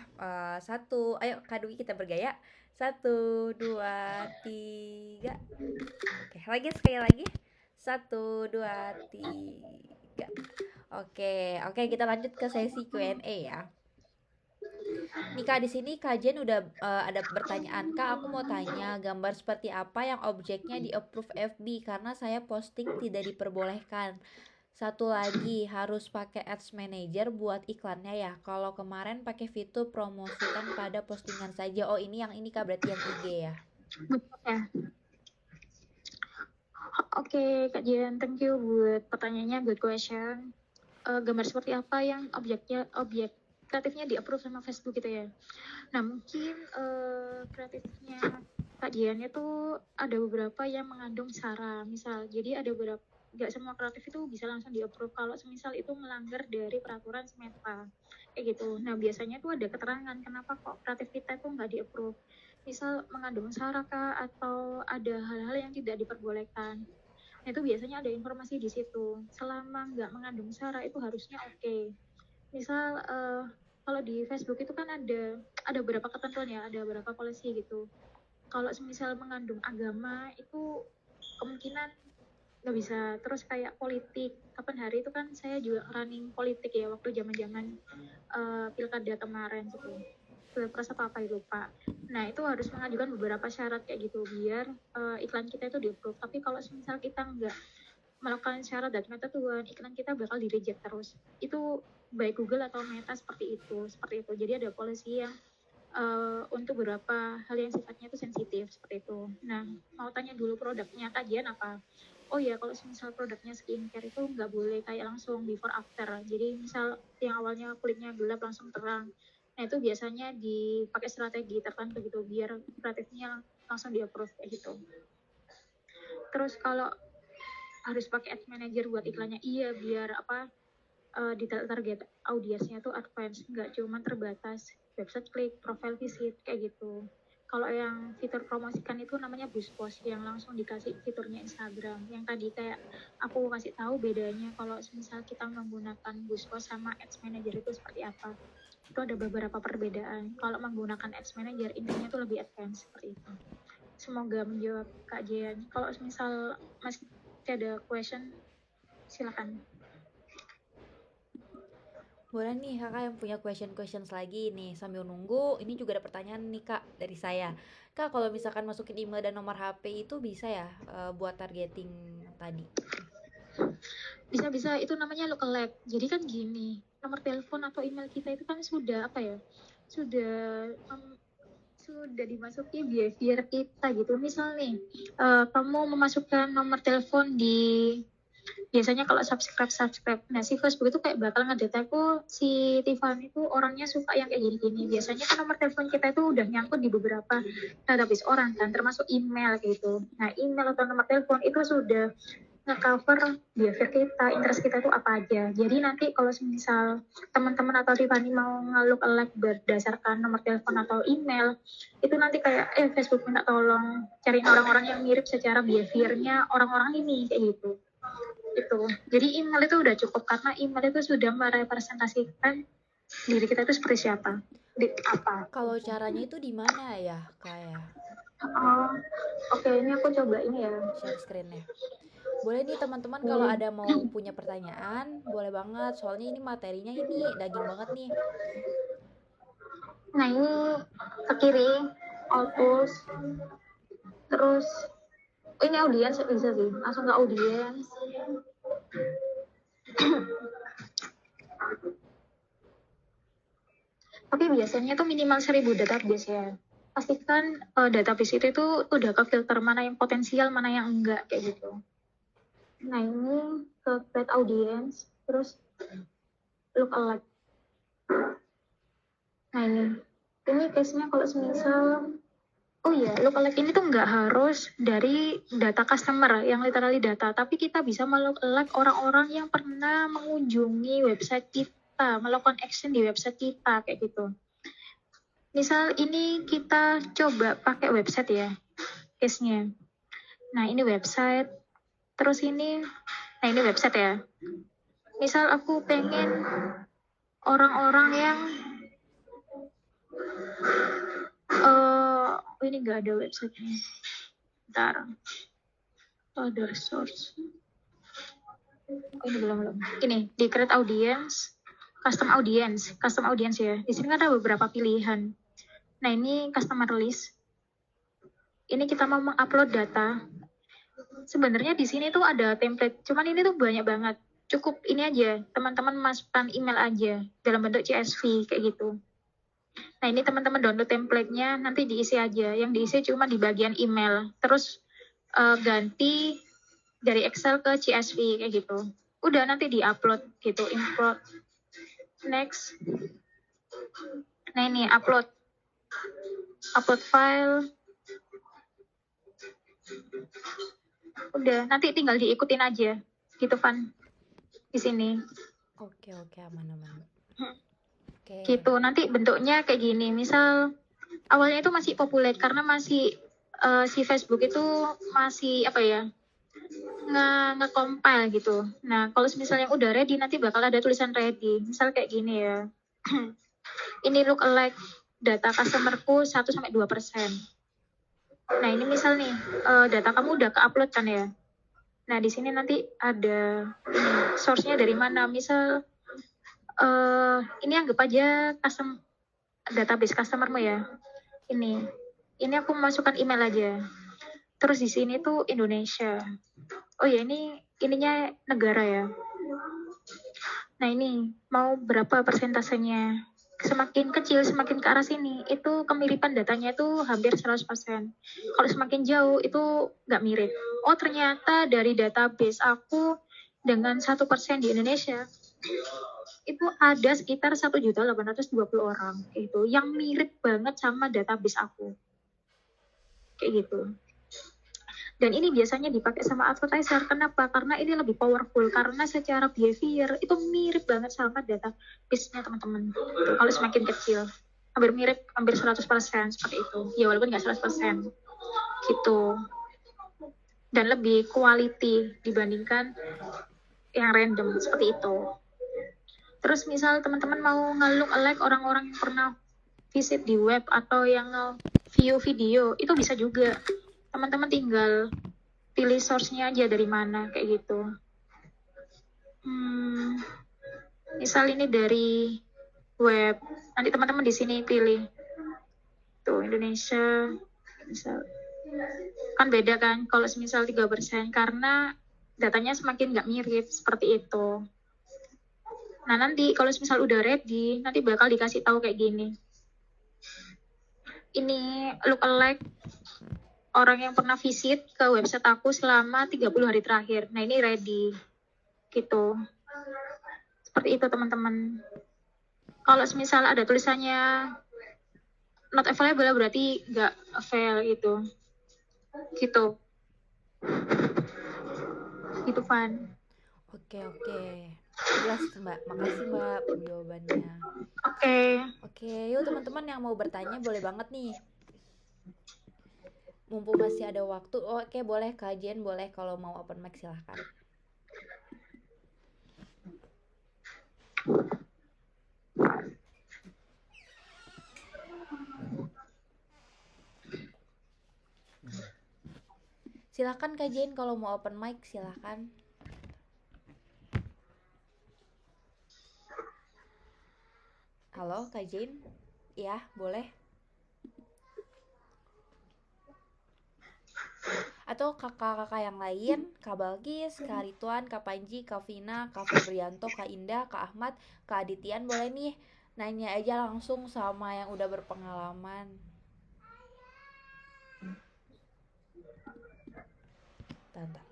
Satu, ayo Kak Dwi kita bergaya. 1, 2, 3. Oke, lagi sekali lagi. 1, 2, 3. Oke, kita lanjut ke sesi Q&A ya. Nih Kak, di sini Kak Jen udah ada pertanyaan. Kak, aku mau tanya gambar seperti apa yang objeknya di approve FB karena saya posting tidak diperbolehkan. Satu lagi, harus pakai Ads Manager buat iklannya ya. Kalau kemarin pakai fitur promosikan pada postingan saja. Oh, ini yang ini Kak, berarti yang IG ya. Ya. Oke, Kak Jian, thank you buat pertanyaannya, good question. Gambar seperti apa yang objek kreatifnya di-approve sama Facebook gitu ya. Nah, mungkin kreatifnya Kak Jian itu ada beberapa yang mengandung sara. Misal, jadi ada beberapa, nggak semua kreatif itu bisa langsung di-approve kalau semisal itu melanggar dari peraturan Smeta. Kayak gitu. Nah, biasanya tuh ada keterangan kenapa kok kreatif kita itu nggak di-approve. Misal mengandung sara kah, atau ada hal-hal yang tidak diperbolehkan. Nah, itu biasanya ada informasi di situ. Selama nggak mengandung sara itu harusnya oke. Misal kalau di Facebook itu kan ada beberapa ketentuan ya, ada beberapa policy gitu. Kalau misal mengandung agama itu kemungkinan nggak bisa. Terus kayak politik, kapan hari itu kan saya juga running politik ya waktu zaman-zaman pilkada kemarin gitu. Pilpres apa lupa. Nah, itu harus mengajukan beberapa syarat kayak gitu biar iklan kita itu di-approve. Tapi kalau misal kita nggak melakukan syarat dan ketentuan, iklan kita bakal di-reject terus. Itu baik Google atau Meta seperti itu. Jadi ada policy yang untuk beberapa hal yang sifatnya itu sensitif seperti itu. Nah, mau tanya dulu produknya kajian apa? Oh ya, kalau misal produknya skincare itu nggak boleh kayak langsung before after. Jadi misal yang awalnya kulitnya gelap langsung terang. Nah, itu biasanya dipakai strategi tertentu gitu biar kreatifnya langsung di-approve kayak gitu. Terus kalau harus pakai Ads Manager buat iklannya, iya biar di target audiensnya tuh advance, nggak cuma terbatas website klik, profile visit kayak gitu. Kalau yang fitur promosikan itu namanya boost post yang langsung dikasih fiturnya Instagram. Yang tadi kayak aku kasih tahu bedanya kalau misal kita menggunakan boost post sama Ads Manager itu seperti apa. Itu ada beberapa perbedaan. Kalau menggunakan Ads Manager intinya tuh lebih advance seperti itu. Semoga menjawab Kak Jian. Kalau misal masih ada question, silakan. Boleh nih kakak yang punya questions lagi nih. Sambil nunggu, ini juga ada pertanyaan nih kak dari saya. Kak, kalau misalkan masukin email dan nomor HP itu bisa ya buat targeting tadi? Bisa, itu namanya lookalike. Jadi kan gini, nomor telepon atau email kita itu kan sudah sudah dimasuki behavior kita gitu. Misal nih, kamu memasukkan nomor telepon biasanya kalau subscribe. Nah, si Facebook itu kayak bakal ngedetek si Tiffany itu orangnya suka yang kayak gini-gini. Biasanya kan nomor telepon kita itu udah nyangkut di beberapa database orang kan, termasuk email gitu. Nah, email atau nomor telepon itu sudah nge-cover behavior kita, interest kita itu apa aja. Jadi nanti kalau misal teman-teman atau Tiffany mau nge-look-alike berdasarkan nomor telepon atau email, itu nanti kayak Facebook minta tolong cariin orang-orang yang mirip secara behaviornya orang-orang ini kayak gitu. Itu. Jadi email itu udah cukup karena email itu sudah merepresentasikan diri kita itu seperti siapa. Apa? Kalau caranya itu di mana ya kayak? Oke, ini aku coba ini ya. Share screen-nya. Boleh nih teman-teman kalau ada mau punya pertanyaan, boleh banget. Soalnya ini materinya ini daging banget nih. Nah, ini ke kiri, all tools. Terus ini audiens bisa sih, langsung ke audiens. Tapi biasanya tuh minimal 1000 database ya. Pastikan database itu udah ke filter mana yang potensial, mana yang enggak kayak gitu. Nah, ini ke create audience, terus look alike. Nah, ini case-nya kalau semisal, oh iya, look alike ini tuh nggak harus dari data customer yang literally data, tapi kita bisa melook alike orang-orang yang pernah mengunjungi website kita, melakukan action di website kita kayak gitu. Misal ini kita coba pakai website ya, case-nya. Nah, ini website. Terus ini, nah ini website ya. Misal aku pengen orang-orang yang ini nggak ada websitenya. Bentar. Other source. Ini belum. Ini di create audience, custom audience ya. Di sini kan ada beberapa pilihan. Nah ini customer list. Ini kita mau mengupload data. Sebenarnya di sini tuh ada template, cuman ini tuh banyak banget. Cukup ini aja, teman-teman masukkan email aja dalam bentuk CSV kayak gitu. Nah ini teman-teman download template-nya, nanti diisi aja. Yang diisi cuma di bagian email. Terus ganti dari Excel ke CSV kayak gitu. Udah nanti di-upload gitu, import. Next. Nah ini upload file. Udah nanti tinggal diikutin aja gitu Van di sini. Oke, aman. Oke. Gitu nanti bentuknya kayak gini. Misal awalnya itu masih populer karena masih si Facebook itu masih apa ya, nge-compile gitu. Nah kalau misalnya udah ready nanti bakal ada tulisan ready. Misal kayak gini ya. Ini look alike data customerku 1-2%. Nah ini misal nih data kamu udah ke-upload kan ya. Nah di sini nanti ada ini source-nya dari mana. Misal ini anggap aja database customermu ya. Ini aku masukkan email aja. Terus di sini tuh Indonesia. Oh ya ininya negara ya. Nah ini mau berapa persentasenya? Semakin kecil, semakin ke arah sini, itu kemiripan datanya itu hampir 100%. Kalau semakin jauh, itu nggak mirip. Oh, ternyata dari database aku dengan 1% di Indonesia, itu ada sekitar 1.820.000 orang, gitu, yang mirip banget sama database aku. Kayak gitu. Dan ini biasanya dipakai sama advertiser. Kenapa? Karena ini lebih powerful. Karena secara behavior itu mirip banget sama database-nya teman-teman. Kalau semakin kecil. Hampir mirip, hampir 100% seperti itu. Ya walaupun nggak 100%. Gitu. Dan lebih quality dibandingkan yang random. Seperti itu. Terus misal teman-teman mau nge-look alike orang-orang yang pernah visit di web atau yang view video, itu bisa juga. Teman-teman tinggal pilih source-nya aja dari mana kayak gitu. Misal ini dari web, nanti teman-teman di sini pilih tuh Indonesia, misal kan beda kan kalau misal 3% karena datanya semakin nggak mirip seperti itu. Nah nanti kalau misal udah ready, nanti bakal dikasih tahu kayak gini. Ini look alike orang yang pernah visit ke website aku selama 30 hari terakhir. Nah ini ready. Gitu. Seperti itu teman-teman. Kalau misal ada tulisannya not available berarti nggak avail gitu. Gitu. Gitu Van. Oke. Jelas Mbak, makasih Mbak jawabannya. Oke, yuk teman-teman yang mau bertanya boleh banget nih. Mumpung masih ada waktu, oke boleh kajian, boleh kalau mau open mic silahkan. Silahkan kajian kalau mau open mic silahkan. Halo Kak Jane, ya boleh. Atau kakak-kakak yang lain, Kak Balkis, Kak Rituan, Kak Panji, Kak Vina, Kak Febrianto, Kak Indah, Kak Ahmad, Kak Adityan boleh nih nanya aja langsung sama yang udah berpengalaman. Tante.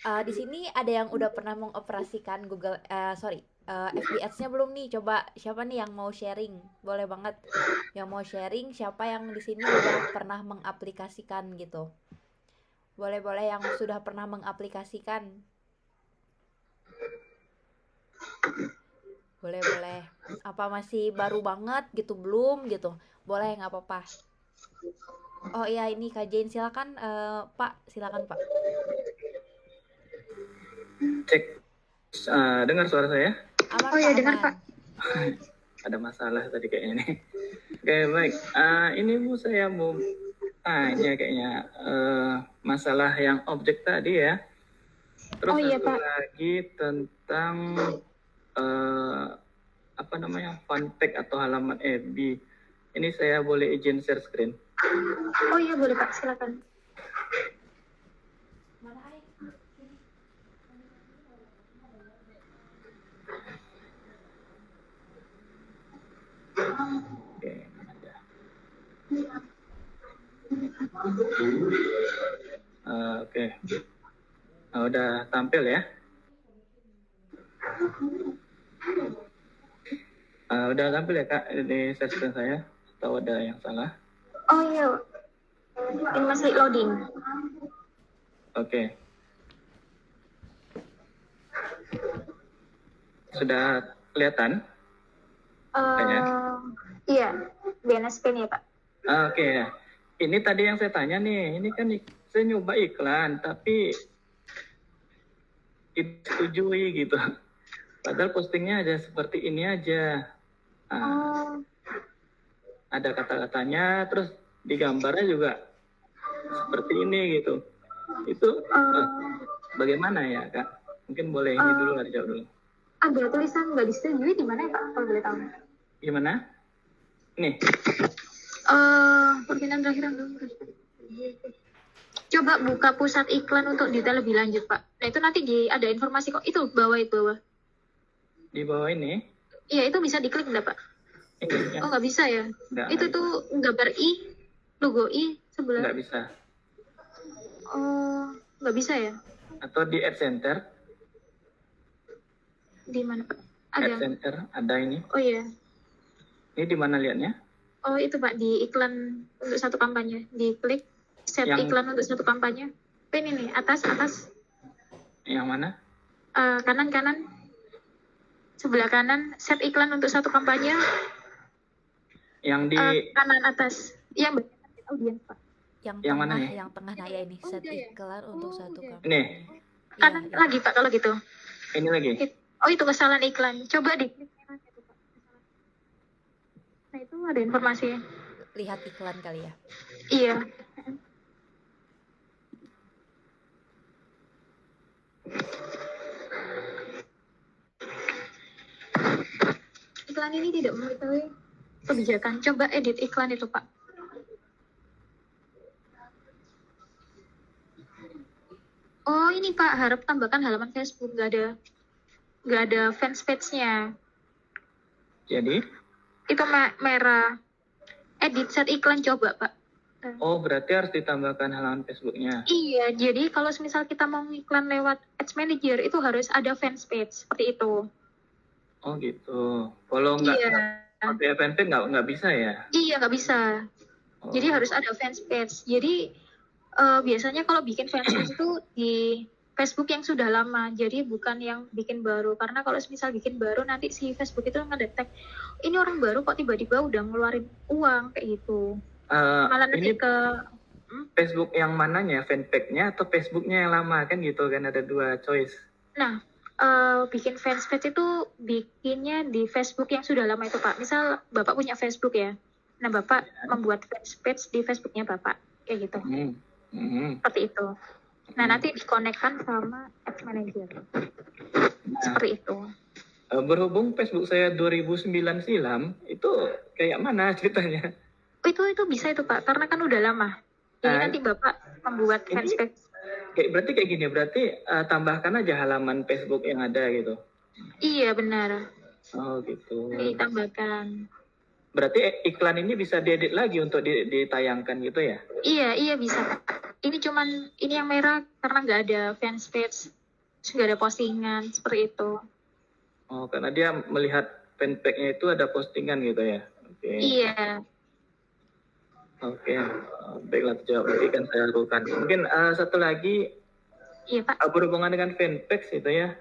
Di sini ada yang udah pernah mengoperasikan FB Ads-nya belum nih? Coba siapa nih yang mau sharing? Boleh banget. Yang mau sharing siapa yang di sini udah pernah mengaplikasikan gitu? Boleh yang sudah pernah mengaplikasikan. Boleh. Apa masih baru banget gitu belum gitu? Boleh nggak apa-apa. Oh iya, ini Kak Jane, silakan Pak, silakan Pak. Cek, dengar suara saya? Aman Oh Pak, iya, dengar, aman. Pak. Ada masalah tadi kayaknya nih. Oke, baik. Ini saya mau tanya kayaknya masalah yang objek tadi ya. Terus Oh iya, satu Pak. lagi tentang apa namanya, fun fact atau halaman FB. Ini saya boleh izin share screen? Oh iya, boleh, Pak. Silakan. Oke, ada. Oke. Udah tampil ya? Udah tampil ya Kak di share screen saya? Atau ada yang salah? Oh iya. Ini masih loading. Oke. Sudah kelihatan? Iya, BNSP nih, Pak. Oke ya. Ini tadi yang saya tanya nih, ini kan saya nyoba iklan, tapi disetujui gitu. Padahal postingnya aja seperti ini aja. Ada kata-katanya, terus di gambarnya juga seperti ini gitu. Itu bagaimana ya Kak? Mungkin boleh ini dulu, dijawab dulu. Ada tulisan nggak disetujui di mana ya, Pak? Kalau boleh tahu. Gimana? Nih. Permintaan terakhir dong. Coba buka pusat iklan untuk detail lebih lanjut, Pak. Nah, itu nanti ada informasi kok. Itu bawah. Di bawah ini? Iya, itu bisa diklik nggak, Pak? Ini, ya. Oh, nggak bisa ya? Nggak, itu nggak tuh gambar I, logo I sebelah. Nggak bisa. Oh, nggak bisa ya? Atau di Ad Center? Di mana, Pak? Ad Ada. Center, ada ini. Oh iya. Ini di mana lihatnya? Oh, itu Pak, di iklan untuk satu kampanye. Diklik set iklan untuk satu kampanye. Ini nih, atas. Yang mana? Kanan. Sebelah kanan, set iklan untuk satu kampanye. Yang di kanan atas. Yang audiens, Pak. Yang Yang tengah, mana nih? yang tengah nah ya ini, set udah ya? iklan untuk satu kampanye. Ini. Kanan Iya, lagi, Pak, kalau gitu. Ini lagi. Oh, itu kesalahan iklan. Coba diklik. Nah, itu ada informasi. Lihat iklan kali ya. Iya. Iklan ini tidak mengetahui kebijakan. Coba edit iklan itu, Pak. Oh, ini Pak, harap tambahkan halaman Facebook. Nggak ada fans page-nya. Jadi? Itu merah. Edit set iklan, coba, Pak. Oh, berarti harus ditambahkan halaman Facebooknya. Iya, jadi kalau misal kita mau iklan lewat Ads Manager, itu harus ada fans page, seperti itu. Oh gitu. Kalau nggak pakai fanpage nggak bisa ya? Iya, nggak bisa. Oh. Jadi harus ada fans page. Jadi biasanya kalau bikin fans page itu di Facebook yang sudah lama, jadi bukan yang bikin baru. Karena kalau misal bikin baru, nanti si Facebook itu ngedetek, ini orang baru kok tiba-tiba udah ngeluarin uang, kayak gitu. Malah nanti ini ke Facebook yang mananya, fanpage-nya atau Facebook-nya yang lama, kan gitu kan, ada dua choice. Nah, bikin fanpage itu bikinnya di Facebook yang sudah lama itu, Pak. Misal Bapak punya Facebook ya, nah Bapak membuat fanpage di Facebook-nya Bapak, kayak gitu. Seperti itu. Nah, nanti dikonekkan sama Ads Manager. Seperti itu. Berhubung Facebook saya 2009 silam, itu kayak mana ceritanya? Itu bisa itu, Pak, karena kan udah lama. Jadi nanti Bapak membuat fanpage. Kayak gini, berarti tambahkan aja halaman Facebook yang ada gitu. Iya, benar. Oh gitu. Ditambahkan. Berarti iklan ini bisa diedit lagi untuk ditayangkan gitu ya? Iya bisa, Pak. Ini yang merah karena nggak ada fanpage, nggak ada postingan, seperti itu. Oh, karena dia melihat fanpage-nya itu ada postingan gitu ya? Oke. Iya. Oke, baiklah, terjawab. Nanti kan saya lakukan. Mungkin satu lagi, Iya, Pak. berhubungan dengan fanpage itu ya.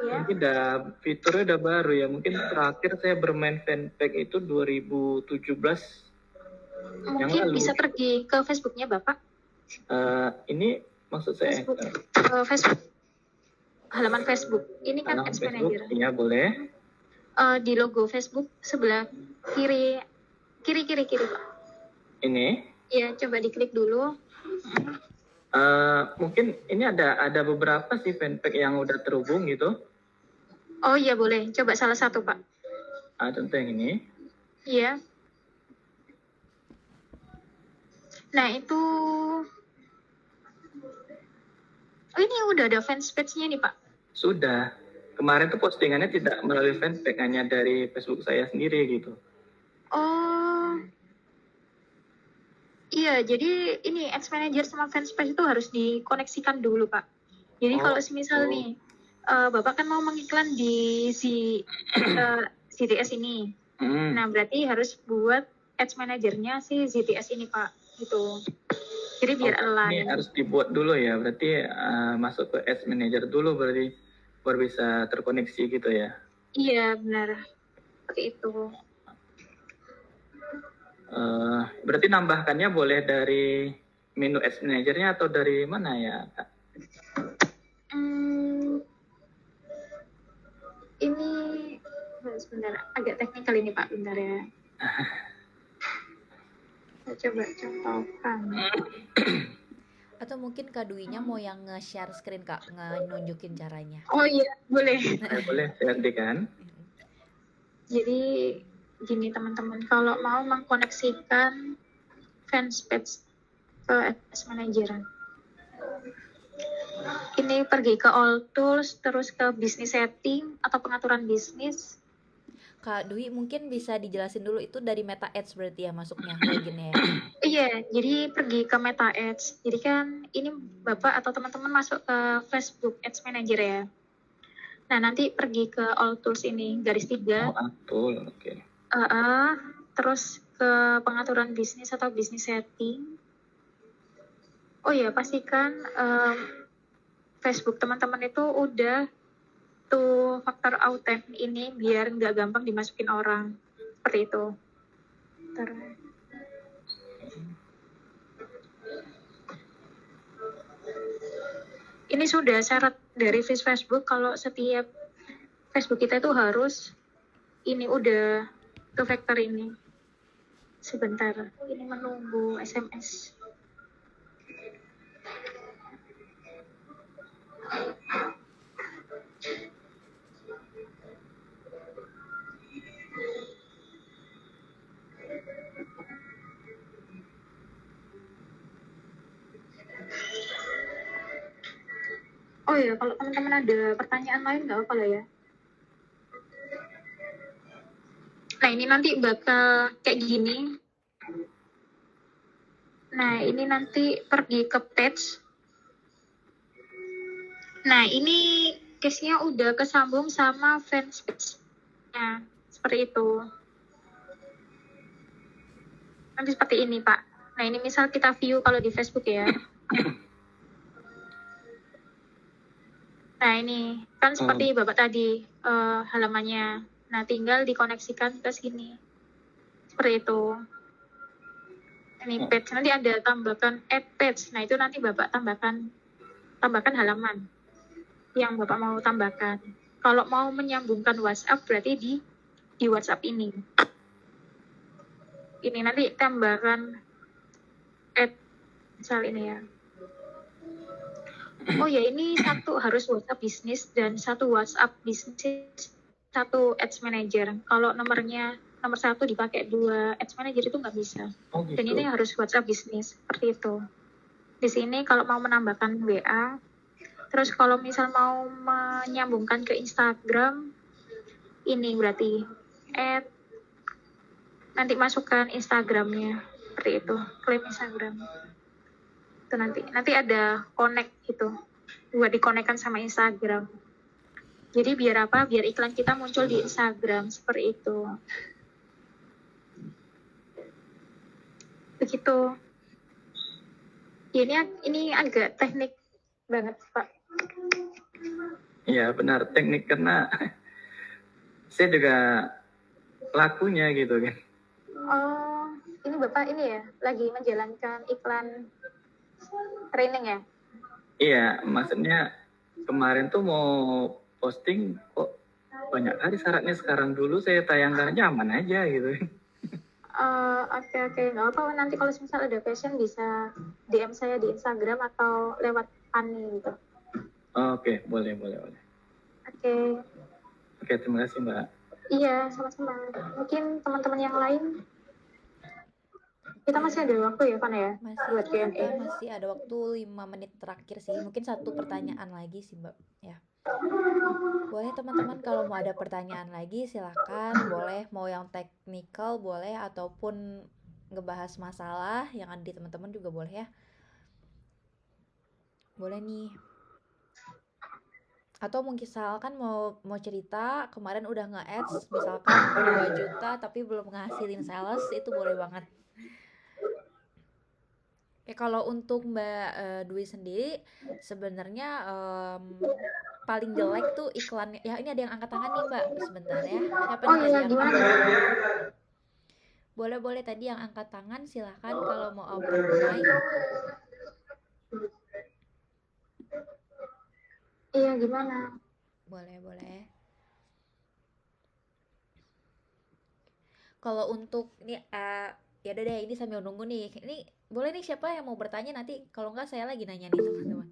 Iya. Mungkin fiturnya udah baru ya. Mungkin terakhir saya bermain fanpage itu 2017. Mungkin lalu. bisa pergi ke Facebooknya Bapak. Ini maksud saya Facebook. Facebook. Halaman Facebook. Ini kan halaman Ads Facebook. Manager. Iya boleh. Di logo Facebook sebelah kiri Pak. Ini. Iya, coba diklik dulu. Mungkin ini ada beberapa sih fanpage yang udah terhubung gitu. Oh iya boleh, coba salah satu Pak. Contoh yang ini. Iya. Nah itu, oh ini udah ada fanpage-nya nih Pak. Sudah. Kemarin tuh postingannya tidak melalui fanpage, hanya dari Facebook saya sendiri gitu. Oh, iya. Jadi ini Ads Manager sama fanpage itu harus dikoneksikan dulu Pak. Jadi kalau semisal nih, Bapak kan mau mengiklan di ZTS ini. Nah berarti harus buat Ads Manager-nya si ZTS ini Pak. Gitu. Jadi biar align. Ini harus dibuat dulu ya, berarti masuk ke Ads Manager dulu berarti baru bisa terkoneksi gitu ya. Iya benar, seperti itu. Berarti nambahkannya boleh dari menu Ads Manager-nya atau dari mana ya Kak? Ini sebentar, agak teknikal ini Pak, bentar ya. Saya coba contohkan. Atau mungkin Kak Dwi-nya mau yang nge-share screen Kak, nunjukin caranya. Oh iya, boleh. Boleh, saya kan. Jadi gini teman-teman, kalau mau mengkoneksikan fanpage ke Ads Manager, ini pergi ke All Tools, terus ke Business Setting atau pengaturan bisnis. Kak Dwi mungkin bisa dijelasin dulu itu dari Meta Ads berarti ya masuknya loginnya ya. Iya, jadi pergi ke Meta Ads. Jadi kan ini Bapak atau teman-teman masuk ke Facebook Ads Manager ya. Nah, nanti pergi ke All Tools ini, garis 3. All Tools, oke. Terus ke pengaturan bisnis atau Business Setting. Oh iya, pastikan Facebook teman-teman itu udah tuh faktor authent ini biar nggak gampang dimasukin orang. Seperti itu. Ini sudah syarat dari Facebook kalau setiap Facebook kita itu harus ini udah ke factor ini. Sebentar, ini menunggu SMS. Oh ya, kalau teman-teman ada pertanyaan lain nggak apa lah ya. Nah ini nanti bakal kayak gini. Nah ini nanti pergi ke page. Nah ini case-nya udah kesambung sama fanpage. Nah seperti itu. Nanti seperti ini Pak. Nah ini misal kita view kalau di Facebook ya. Nah ini kan seperti Bapak tadi halamannya. Nah tinggal dikoneksikan ke sini. Seperti itu. Ini page. Nanti ada tambahkan add page. Nah itu nanti Bapak tambahkan halaman yang Bapak mau tambahkan. Kalau mau menyambungkan WhatsApp berarti di WhatsApp ini. Ini nanti tambahkan add misal ini ya. Oh ya, ini satu harus WhatsApp bisnis dan satu WhatsApp bisnis, satu Ads Manager. Kalau nomor 1 dipakai 2 Ads Manager itu nggak bisa. Oh, gitu. Dan ini harus WhatsApp bisnis, seperti itu. Di sini kalau mau menambahkan WA, terus kalau misal mau menyambungkan ke Instagram, ini berarti add, nanti masukkan Instagramnya, seperti itu, klaim Instagram. Itu nanti ada connect gitu buat dikonekkan sama Instagram. Jadi biar apa? Biar iklan kita muncul di Instagram seperti itu. Begitu. Ini agak teknik banget Pak. Iya benar teknik karena saya juga pelakunya gitu kan. Oh ini Bapak ini ya, lagi menjalankan iklan training ya? Iya, maksudnya kemarin tuh mau posting kok banyak kali syaratnya, sekarang dulu saya tayangkan aja aman aja gitu. Oke, nggak apa-apa. Nanti kalau misal ada question bisa DM saya di Instagram atau lewat Ani gitu. Oke, boleh. Oke, Oke, terima kasih Mbak. iya sama-sama. Mungkin teman-teman yang lain, kita masih ada waktu ya, Pan ya, buat Kita Q&A. masih ada waktu 5 menit terakhir sih. Mungkin satu pertanyaan lagi sih, Mbak. Ya. Boleh teman-teman kalau mau ada pertanyaan lagi silakan. Boleh mau yang teknikal boleh ataupun ngebahas masalah yang ada di teman-teman juga boleh ya. Boleh nih. Atau mungkin misalkan mau cerita kemarin udah nge-ads misalkan 2 juta tapi belum ngasilin sales, itu boleh banget. Ya kalau untuk Mbak Dwi sendiri sebenarnya paling jelek tuh iklannya. Ya ini ada yang angkat tangan nih Mbak, sebentar ya. Siapa Oh nih tadi iya, yang gimana angkat nih? tangan? Boleh tadi yang angkat tangan silahkan kalau mau open mic. Iya, gimana? Boleh. Kalau untuk ini ya udah deh ini sambil nunggu nih. Ini boleh nih siapa yang mau bertanya nanti kalau nggak saya lagi nanya nih teman-teman.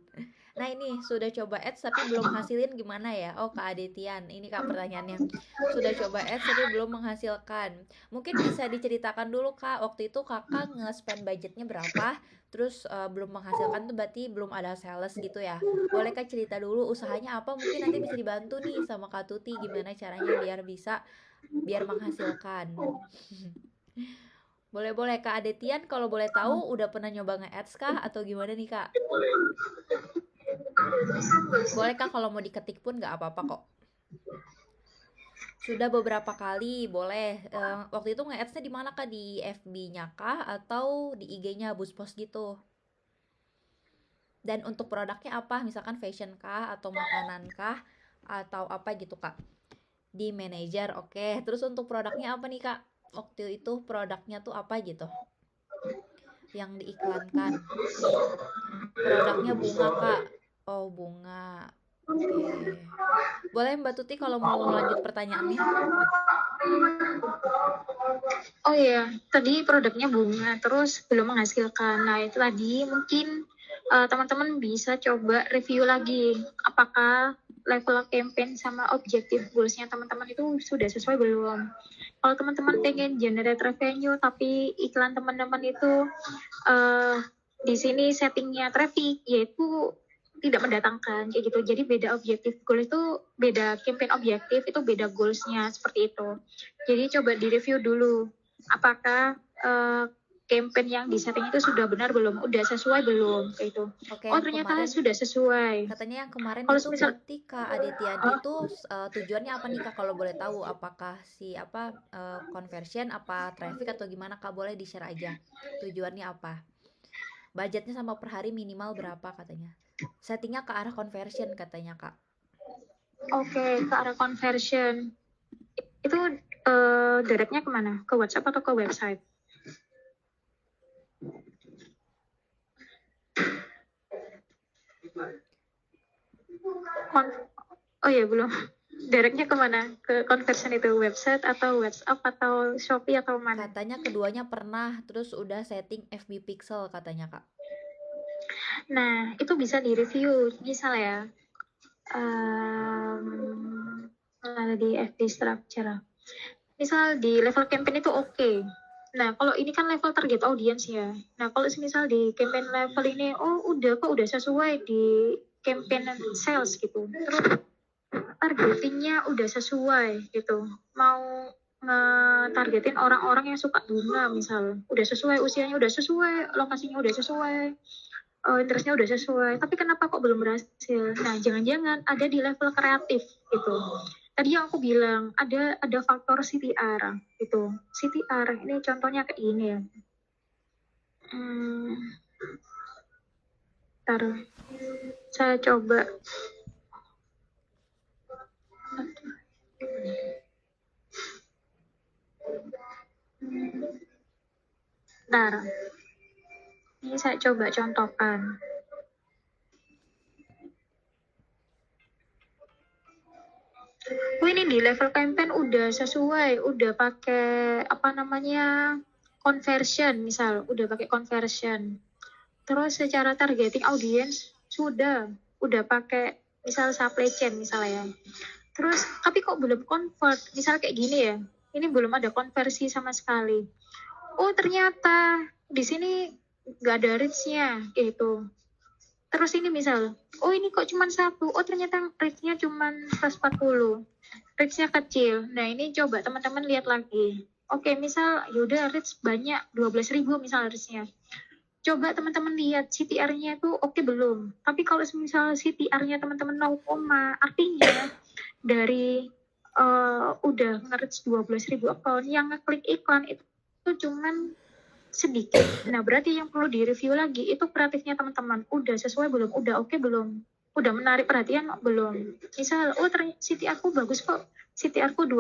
Nah ini sudah coba ads tapi belum hasilin gimana ya? Oh Kak Adityan, ini Kak pertanyaannya. Sudah coba ads tapi belum menghasilkan. Mungkin bisa diceritakan dulu Kak, waktu itu Kakak nge-spend budgetnya berapa? Terus belum menghasilkan tuh berarti belum ada sales gitu ya. Boleh Kak cerita dulu usahanya apa? Mungkin nanti bisa dibantu nih sama Kak Tuti gimana caranya biar menghasilkan. Boleh Kak Adityan kalau boleh tahu udah pernah nyoba nge-ads kah atau gimana nih Kak? Boleh Kak kalau mau diketik pun nggak apa-apa kok. Sudah beberapa kali, boleh. Waktu itu nge-ads-nya di mana Kak? Di FB-nya kah atau di IG-nya Buspos gitu? Dan untuk produknya apa? Misalkan fashion kah atau makanan kah atau apa gitu Kak? Di manajer, oke. Terus untuk produknya apa nih Kak? Waktu itu produknya tuh apa gitu yang diiklankan? Produknya bunga Kak. Oh bunga. Oke. Boleh Mbak Tuti kalau mau lanjut pertanyaannya? Oh iya, tadi produknya bunga, terus belum menghasilkan. Nah, itu tadi mungkin teman-teman bisa coba review lagi. Apakah level campaign sama objektif goals-nya teman-teman itu sudah sesuai belum? Kalau teman-teman pengen generate revenue, tapi iklan teman-teman itu di sini settingnya traffic, yaitu tidak mendatangkan kayak gitu. Jadi beda objektif goal itu beda campaign objektif itu beda goalsnya seperti itu. Jadi coba direview dulu apakah campaign yang di setting itu sudah benar belum, udah sesuai belum kayak itu. Oke, Oh yang ternyata kemarin sudah sesuai. katanya yang kemarin Kalau itu misal berarti Kak Adityan itu tujuannya apa nih Kak kalau boleh tahu? Apakah conversion apa traffic atau gimana Kak? Boleh di-share aja. Tujuannya apa? Budgetnya sama per hari minimal berapa katanya? Settingnya ke arah conversion katanya Kak. Oke, ke arah conversion itu directnya kemana? Ke WhatsApp atau ke website? Oh iya belum. Directnya kemana? Ke conversion itu website atau WhatsApp atau Shopee atau mana? Katanya keduanya pernah, terus udah setting FB Pixel katanya Kak. Nah itu bisa direview. Misal ya, ada di FB structure. Misal di level campaign itu oke. Nah, kalau ini kan level target audience ya. Nah, kalau misal di campaign level ini, udah sesuai di campaign sales gitu. Terus targetingnya udah sesuai gitu. Mau nge-targetin orang-orang yang suka bunga misal. Udah sesuai, usianya udah sesuai, lokasinya udah sesuai, interestnya udah sesuai. Tapi kenapa kok belum berhasil? Nah, jangan-jangan ada di level kreatif gitu. Tadi yang aku bilang ada faktor CTR gitu. CTR ini contohnya kayak gini ya. Ntar saya coba. Bentar, ini saya coba contohkan. Oh, ini di level campaign udah sesuai, udah pakai apa namanya conversion, misal udah pakai conversion. Terus secara targeting audience udah pakai misal supply chain misalnya. Terus tapi kok belum convert, misal kayak gini ya. Ini belum ada konversi sama sekali. Oh, ternyata di sini nggak ada reach-nya gitu. Terus ini misal, oh ini kok cuma satu, oh ternyata reach-nya cuma 140, reach-nya kecil. Nah ini coba teman-teman lihat lagi. Oke, misal yaudah reach banyak, 12.000 misal reach-nya. Coba teman-teman lihat CTR-nya itu oke belum. Tapi kalau misal CTR-nya teman-teman 0, artinya dari udah nge-reach 12.000 account, yang ngeklik iklan itu cuman sedikit. Nah, berarti yang perlu direview lagi itu kreatifnya teman-teman. Udah sesuai belum? Udah oke belum? Udah menarik perhatian belum? Misal, oh ternyata CTR aku bagus kok. CTR ku 2%.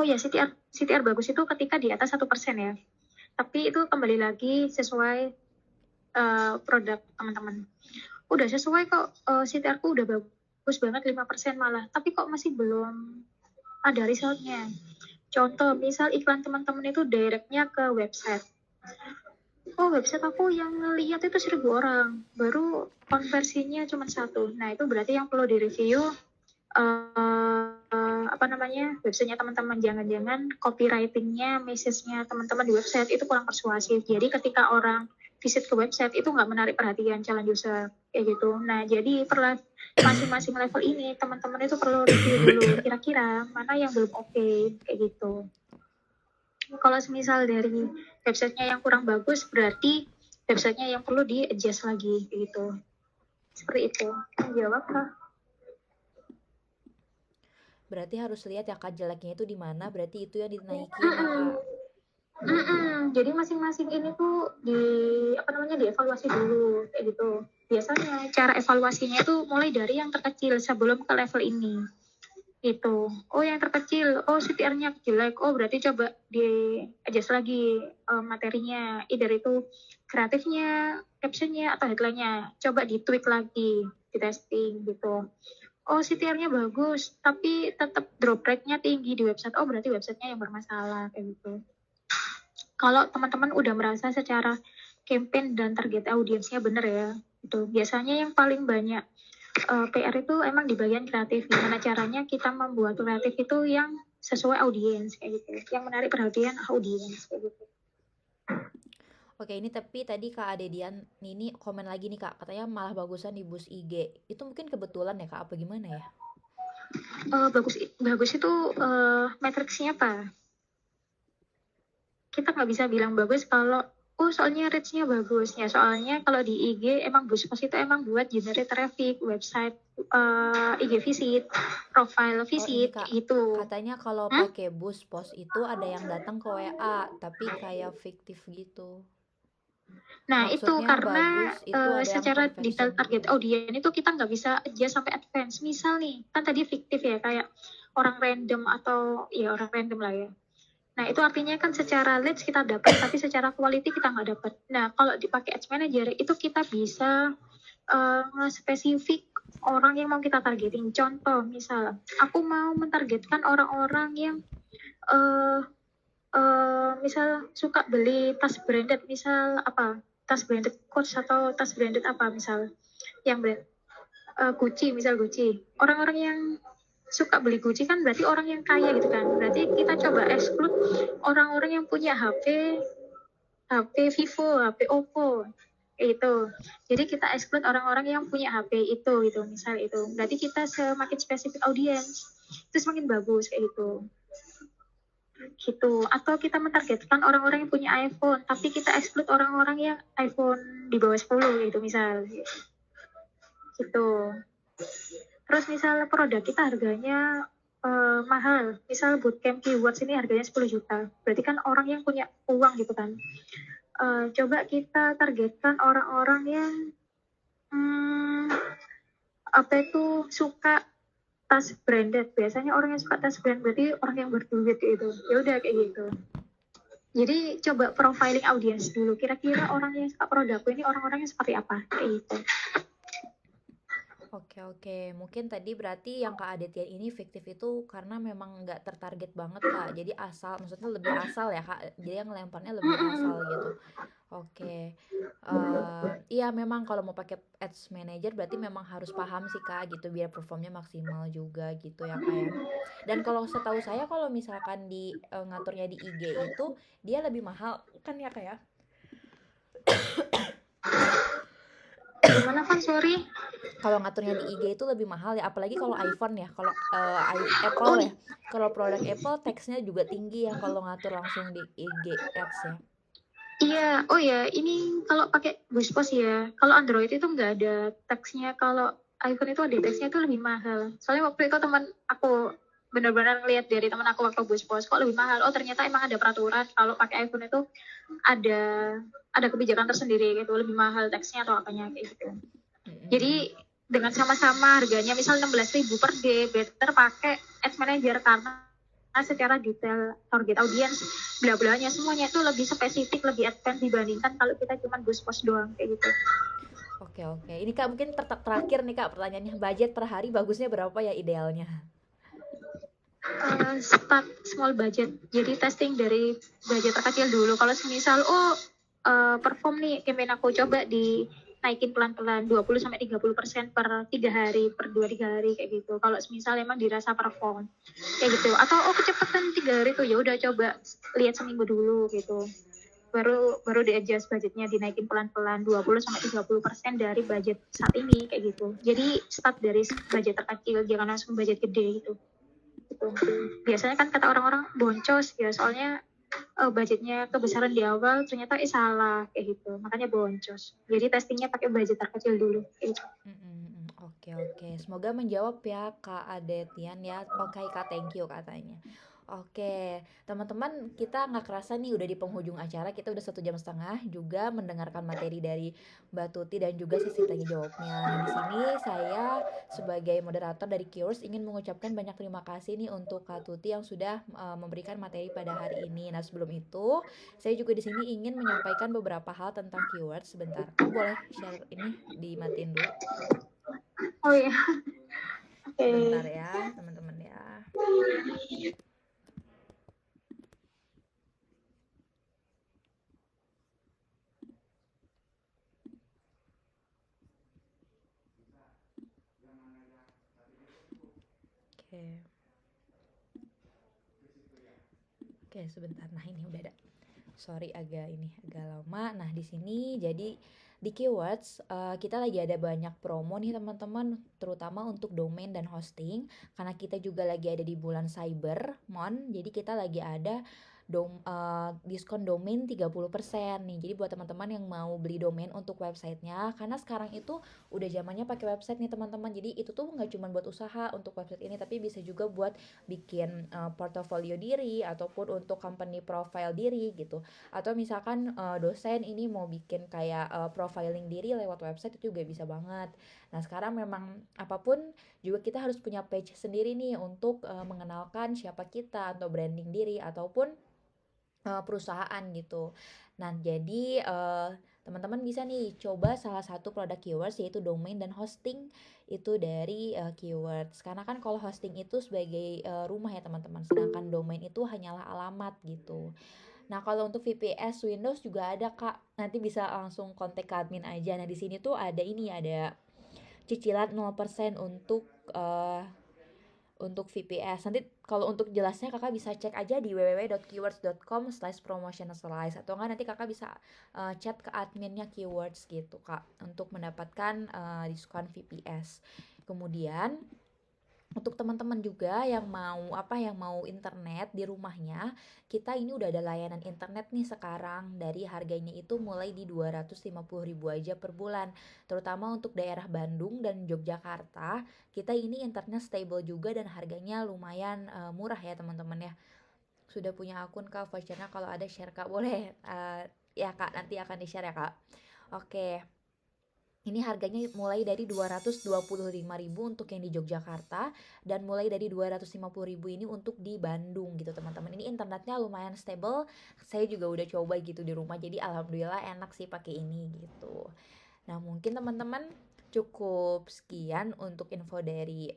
Oh ya, CTR bagus itu ketika di atas 1% ya. Tapi itu kembali lagi sesuai produk teman-teman. Udah sesuai kok, CTR ku udah bagus banget 5% malah. Tapi kok masih belum ada resultnya. Contoh, misal iklan teman-teman itu directnya ke website. Oh, website aku yang ngeliat itu 1.000 orang, baru konversinya cuma 1. Nah, itu berarti yang perlu direview apa namanya, websitenya teman-teman. Jangan-jangan copywritingnya, message-nya teman-teman di website itu kurang persuasif. Jadi ketika orang visit ke website itu nggak menarik perhatian calon user kayak gitu. Nah, jadi masing-masing level ini teman-teman itu perlu review dulu kira-kira mana yang belum oke kayak gitu. Kalau semisal dari websitenya yang kurang bagus, berarti websitenya yang perlu di-adjust lagi gitu. Seperti itu. Jawab Kak. Berarti harus lihat ya Kak jeleknya itu di mana, berarti itu yang dinaikin ya Kak. Jadi masing-masing ini tuh dievaluasi dulu kayak gitu. Biasanya cara evaluasinya itu mulai dari yang terkecil sebelum ke level ini. Itu. Oh, yang terkecil, oh CTR-nya jelek. Oh, berarti coba di-adjust lagi materinya. Either itu kreatifnya, captionnya atau headline-nya. Coba di-tweak lagi, di-testing gitu. Oh, CTR-nya bagus, tapi tetap drop rate-nya tinggi di website. Oh, berarti website-nya yang bermasalah kayak gitu. Kalau teman-teman udah merasa secara campaign dan target audiensnya bener ya, itu biasanya yang paling banyak PR itu emang di bagian kreatif. Gimana caranya kita membuat kreatif itu yang sesuai audiens kayak gitu, yang menarik perhatian audiens kayak gitu. Oke, ini tapi tadi Kak Adedian ini komen lagi nih Kak, katanya malah bagusan di boost IG. Itu mungkin kebetulan ya Kak, apa gimana ya? Bagus itu matriksnya apa? Kita nggak bisa bilang bagus kalau soalnya reach-nya bagus ya. Soalnya kalau di IG emang boost post itu emang buat generate traffic, website, IG visit, profile visit Kak, gitu. katanya kalau pakai boost post itu ada yang datang ke WA, tapi kayak fiktif gitu. Nah, Maksudnya itu karena bagus, itu ada secara yang detail target gitu. audiens itu kita nggak bisa aja sampai advance. Misal nih, kan tadi fiktif ya, kayak orang random atau ya orang random lah ya. Nah, itu artinya kan secara leads kita dapat, tapi secara quality kita nggak dapat. Nah, kalau dipakai Ads Manager, itu kita bisa spesifik orang yang mau kita targeting. Contoh, misal, aku mau mentargetkan orang-orang yang misal suka beli tas branded, misal apa, tas branded Coach atau tas branded apa, misal, yang brand Gucci, misal Gucci. Orang-orang yang suka beli Gucci kan berarti orang yang kaya gitu kan. Berarti kita coba exclude orang-orang yang punya HP Vivo, HP Oppo itu. Jadi kita exclude orang-orang yang punya HP itu gitu, misal itu. Berarti kita semakin spesifik audiens itu semakin bagus kayak gitu. Gitu. Atau kita mentargetkan orang-orang yang punya iPhone, tapi kita exclude orang-orang yang iPhone di bawah 10 gitu misal. Gitu. Terus misal produk kita harganya mahal, misal bootcamp keywords ini harganya 10 juta, berarti kan orang yang punya uang gitu kan. Coba kita targetkan orang-orang yang suka tas branded. Biasanya orang yang suka tas brand berarti orang yang berduit gitu. Ya udah kayak gitu. Jadi coba profiling audiens dulu. Kira-kira orang yang suka produkku ini orang-orangnya seperti apa? Kayak gitu. Oke, mungkin tadi berarti yang Kak Aditya ini fiktif itu karena memang nggak tertarget banget Kak, jadi asal, maksudnya lebih asal ya Kak, jadi yang lemparnya lebih Mm-mm. asal gitu. Oke, iya memang kalau mau pakai ads manager berarti memang harus paham sih Kak gitu biar performnya maksimal juga gitu ya Kak ya. Dan kalau setahu saya kalau misalkan di ngaturnya di IG itu dia lebih mahal kan ya Kak ya? Gimana kan, sorry? Kalau ngaturnya di IG itu lebih mahal ya, apalagi kalau iPhone ya, kalau Apple Oh ya. Kalau produk Apple teksnya juga tinggi ya kalau ngatur langsung di IG Ads ya. iya, oh ya, ini kalau pakai Buzzpost ya. Kalau Android itu nggak ada teksnya. Kalau iPhone itu ada teksnya, itu lebih mahal. Soalnya waktu itu teman aku benar-benar ngeliat dari teman aku waktu Buzzpost kok lebih mahal. Oh ternyata emang ada peraturan kalau pakai iPhone itu ada ada kebijakan tersendiri gitu, lebih mahal teksnya atau apanya kayak gitu. Mm-mm. Jadi dengan sama-sama harganya misal 16.000 per day, better pakai Ads Manager karena secara detail target audience bla-blanya semuanya itu lebih spesifik, lebih advance dibandingkan kalau kita cuma boost post doang kayak gitu. Oke. Ini Kak mungkin terakhir nih Kak pertanyaannya, budget per hari bagusnya berapa ya idealnya? Start small budget, jadi testing dari budget terkecil dulu. Kalau misal perform nih campaign aku, coba di naikin pelan-pelan 20-30% per 3 hari, per 2-3 hari kayak gitu. Kalau misal emang dirasa perform kayak gitu, atau kecepatan 3 hari tuh ya udah coba lihat seminggu dulu gitu, baru baru di adjust budgetnya, dinaikin pelan-pelan 20-30% dari budget saat ini kayak gitu. Jadi start dari budget terkecil, jangan langsung budget gede gitu. Biasanya kan kata orang-orang boncos ya, soalnya budgetnya kebesaran di awal ternyata salah kayak gitu, makanya boncos. Jadi testingnya pakai budget terkecil dulu gitu. Oke. Semoga menjawab ya Kak Adetian ya. Oke Kak, thank you katanya. Oke, teman-teman, kita nggak kerasa nih udah di penghujung acara. Kita udah 1,5 jam juga mendengarkan materi dari Mbak Tuti dan juga sesi tanya jawabnya. Nah, di sini saya sebagai moderator dari Keywords ingin mengucapkan banyak terima kasih nih untuk Kak Tuti yang sudah memberikan materi pada hari ini. Nah, sebelum itu, saya juga di sini ingin menyampaikan beberapa hal tentang Keywords. Sebentar, Kak boleh share ini dimatiin dulu. Oh iya, oke. Sebentar ya, teman-teman ya. Oke. Oke, sebentar. Nah, ini udah ada. Sorry agak lama. Nah, di sini jadi di Keywords kita lagi ada banyak promo nih teman-teman, terutama untuk domain dan hosting karena kita juga lagi ada di bulan Cyber Mon. Jadi kita lagi ada diskon domain 30% nih. Jadi buat teman-teman yang mau beli domain untuk websitenya, karena sekarang itu udah zamannya pakai website nih teman-teman. Jadi itu tuh nggak cuma buat usaha untuk website ini, tapi bisa juga buat bikin portofolio diri ataupun untuk company profile diri gitu. Atau misalkan dosen ini mau bikin kayak profiling diri lewat website itu juga bisa banget. Nah, sekarang memang apapun juga kita harus punya page sendiri nih untuk mengenalkan siapa kita atau branding diri ataupun perusahaan gitu. Nah, jadi teman-teman bisa nih coba salah satu produk Keywords yaitu domain dan hosting itu dari Keywords. Karena kan kalau hosting itu sebagai rumah ya teman-teman, sedangkan domain itu hanyalah alamat gitu. Nah, kalau untuk VPS Windows juga ada, Kak. Nanti bisa langsung kontak ke admin aja. Nah, di sini tuh ada ada cicilan 0% untuk VPS. Nanti kalau untuk jelasnya kakak bisa cek aja di www.keywords.com/promotionalize atau enggak nanti kakak bisa chat ke adminnya Keywords gitu kak untuk mendapatkan diskon VPS. Kemudian untuk teman-teman juga yang mau internet di rumahnya, kita ini udah ada layanan internet nih sekarang. Dari harganya itu mulai di 250.000 aja per bulan. Terutama untuk daerah Bandung dan Yogyakarta, kita ini internet stable juga dan harganya lumayan murah ya teman-teman ya. Sudah punya akun Kak, vouchernya kalau ada share Kak boleh. Ya Kak, nanti akan di-share ya Kak. Oke. Ini harganya mulai dari 225.000 untuk yang di Yogyakarta dan mulai dari 250.000 ini untuk di Bandung gitu teman-teman. Ini internetnya lumayan stable. Saya juga udah coba gitu di rumah. Jadi alhamdulillah enak sih pakai ini gitu. Nah, mungkin teman-teman cukup sekian untuk info dari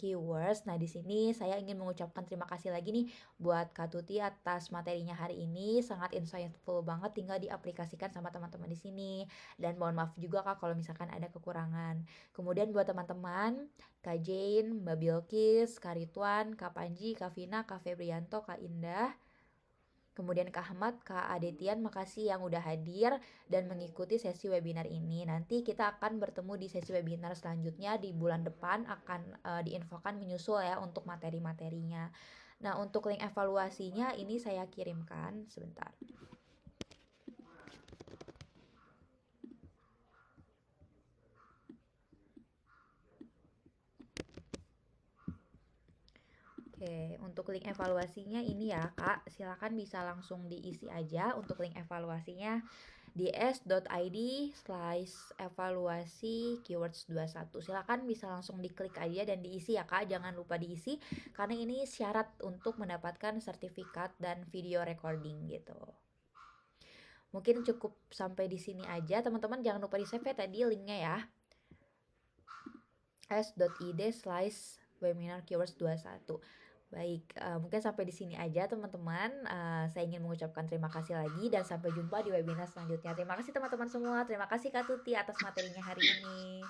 keywords. Nah, di sini saya ingin mengucapkan terima kasih lagi nih buat Kak Tuti atas materinya hari ini. Sangat insightful banget, tinggal diaplikasikan sama teman-teman di sini. Dan mohon maaf juga Kak kalau misalkan ada kekurangan. Kemudian buat teman-teman, Kak Jane, Mbak Bilkis, Kak Ridwan, Kak Panji, Kak Vina, Kak Febrianto, Kak Indah, kemudian Kak Ahmad, Kak Adetian, makasih yang udah hadir dan mengikuti sesi webinar ini. Nanti kita akan bertemu di sesi webinar selanjutnya di bulan depan, akan diinfokan menyusul ya untuk materi-materinya. Nah, untuk link evaluasinya ini saya kirimkan sebentar. Oke, untuk link evaluasinya ini ya Kak, silakan bisa langsung diisi aja untuk link evaluasinya di s.id/evaluasi keywords 21. Silakan bisa langsung diklik aja dan diisi ya Kak, jangan lupa diisi karena ini syarat untuk mendapatkan sertifikat dan video recording gitu. Mungkin cukup sampai di sini aja, teman-teman jangan lupa di-save ya tadi linknya ya. s.id/webinar keywords 21. Baik, mungkin sampai di sini aja teman-teman. Saya ingin mengucapkan terima kasih lagi dan sampai jumpa di webinar selanjutnya. Terima kasih teman-teman semua. Terima kasih Kak Tuti atas materinya hari ini.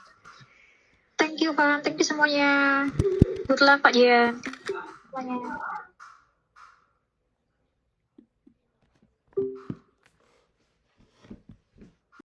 Thank you Kak, thank you semuanya. Good luck Kak Jian. Semuanya.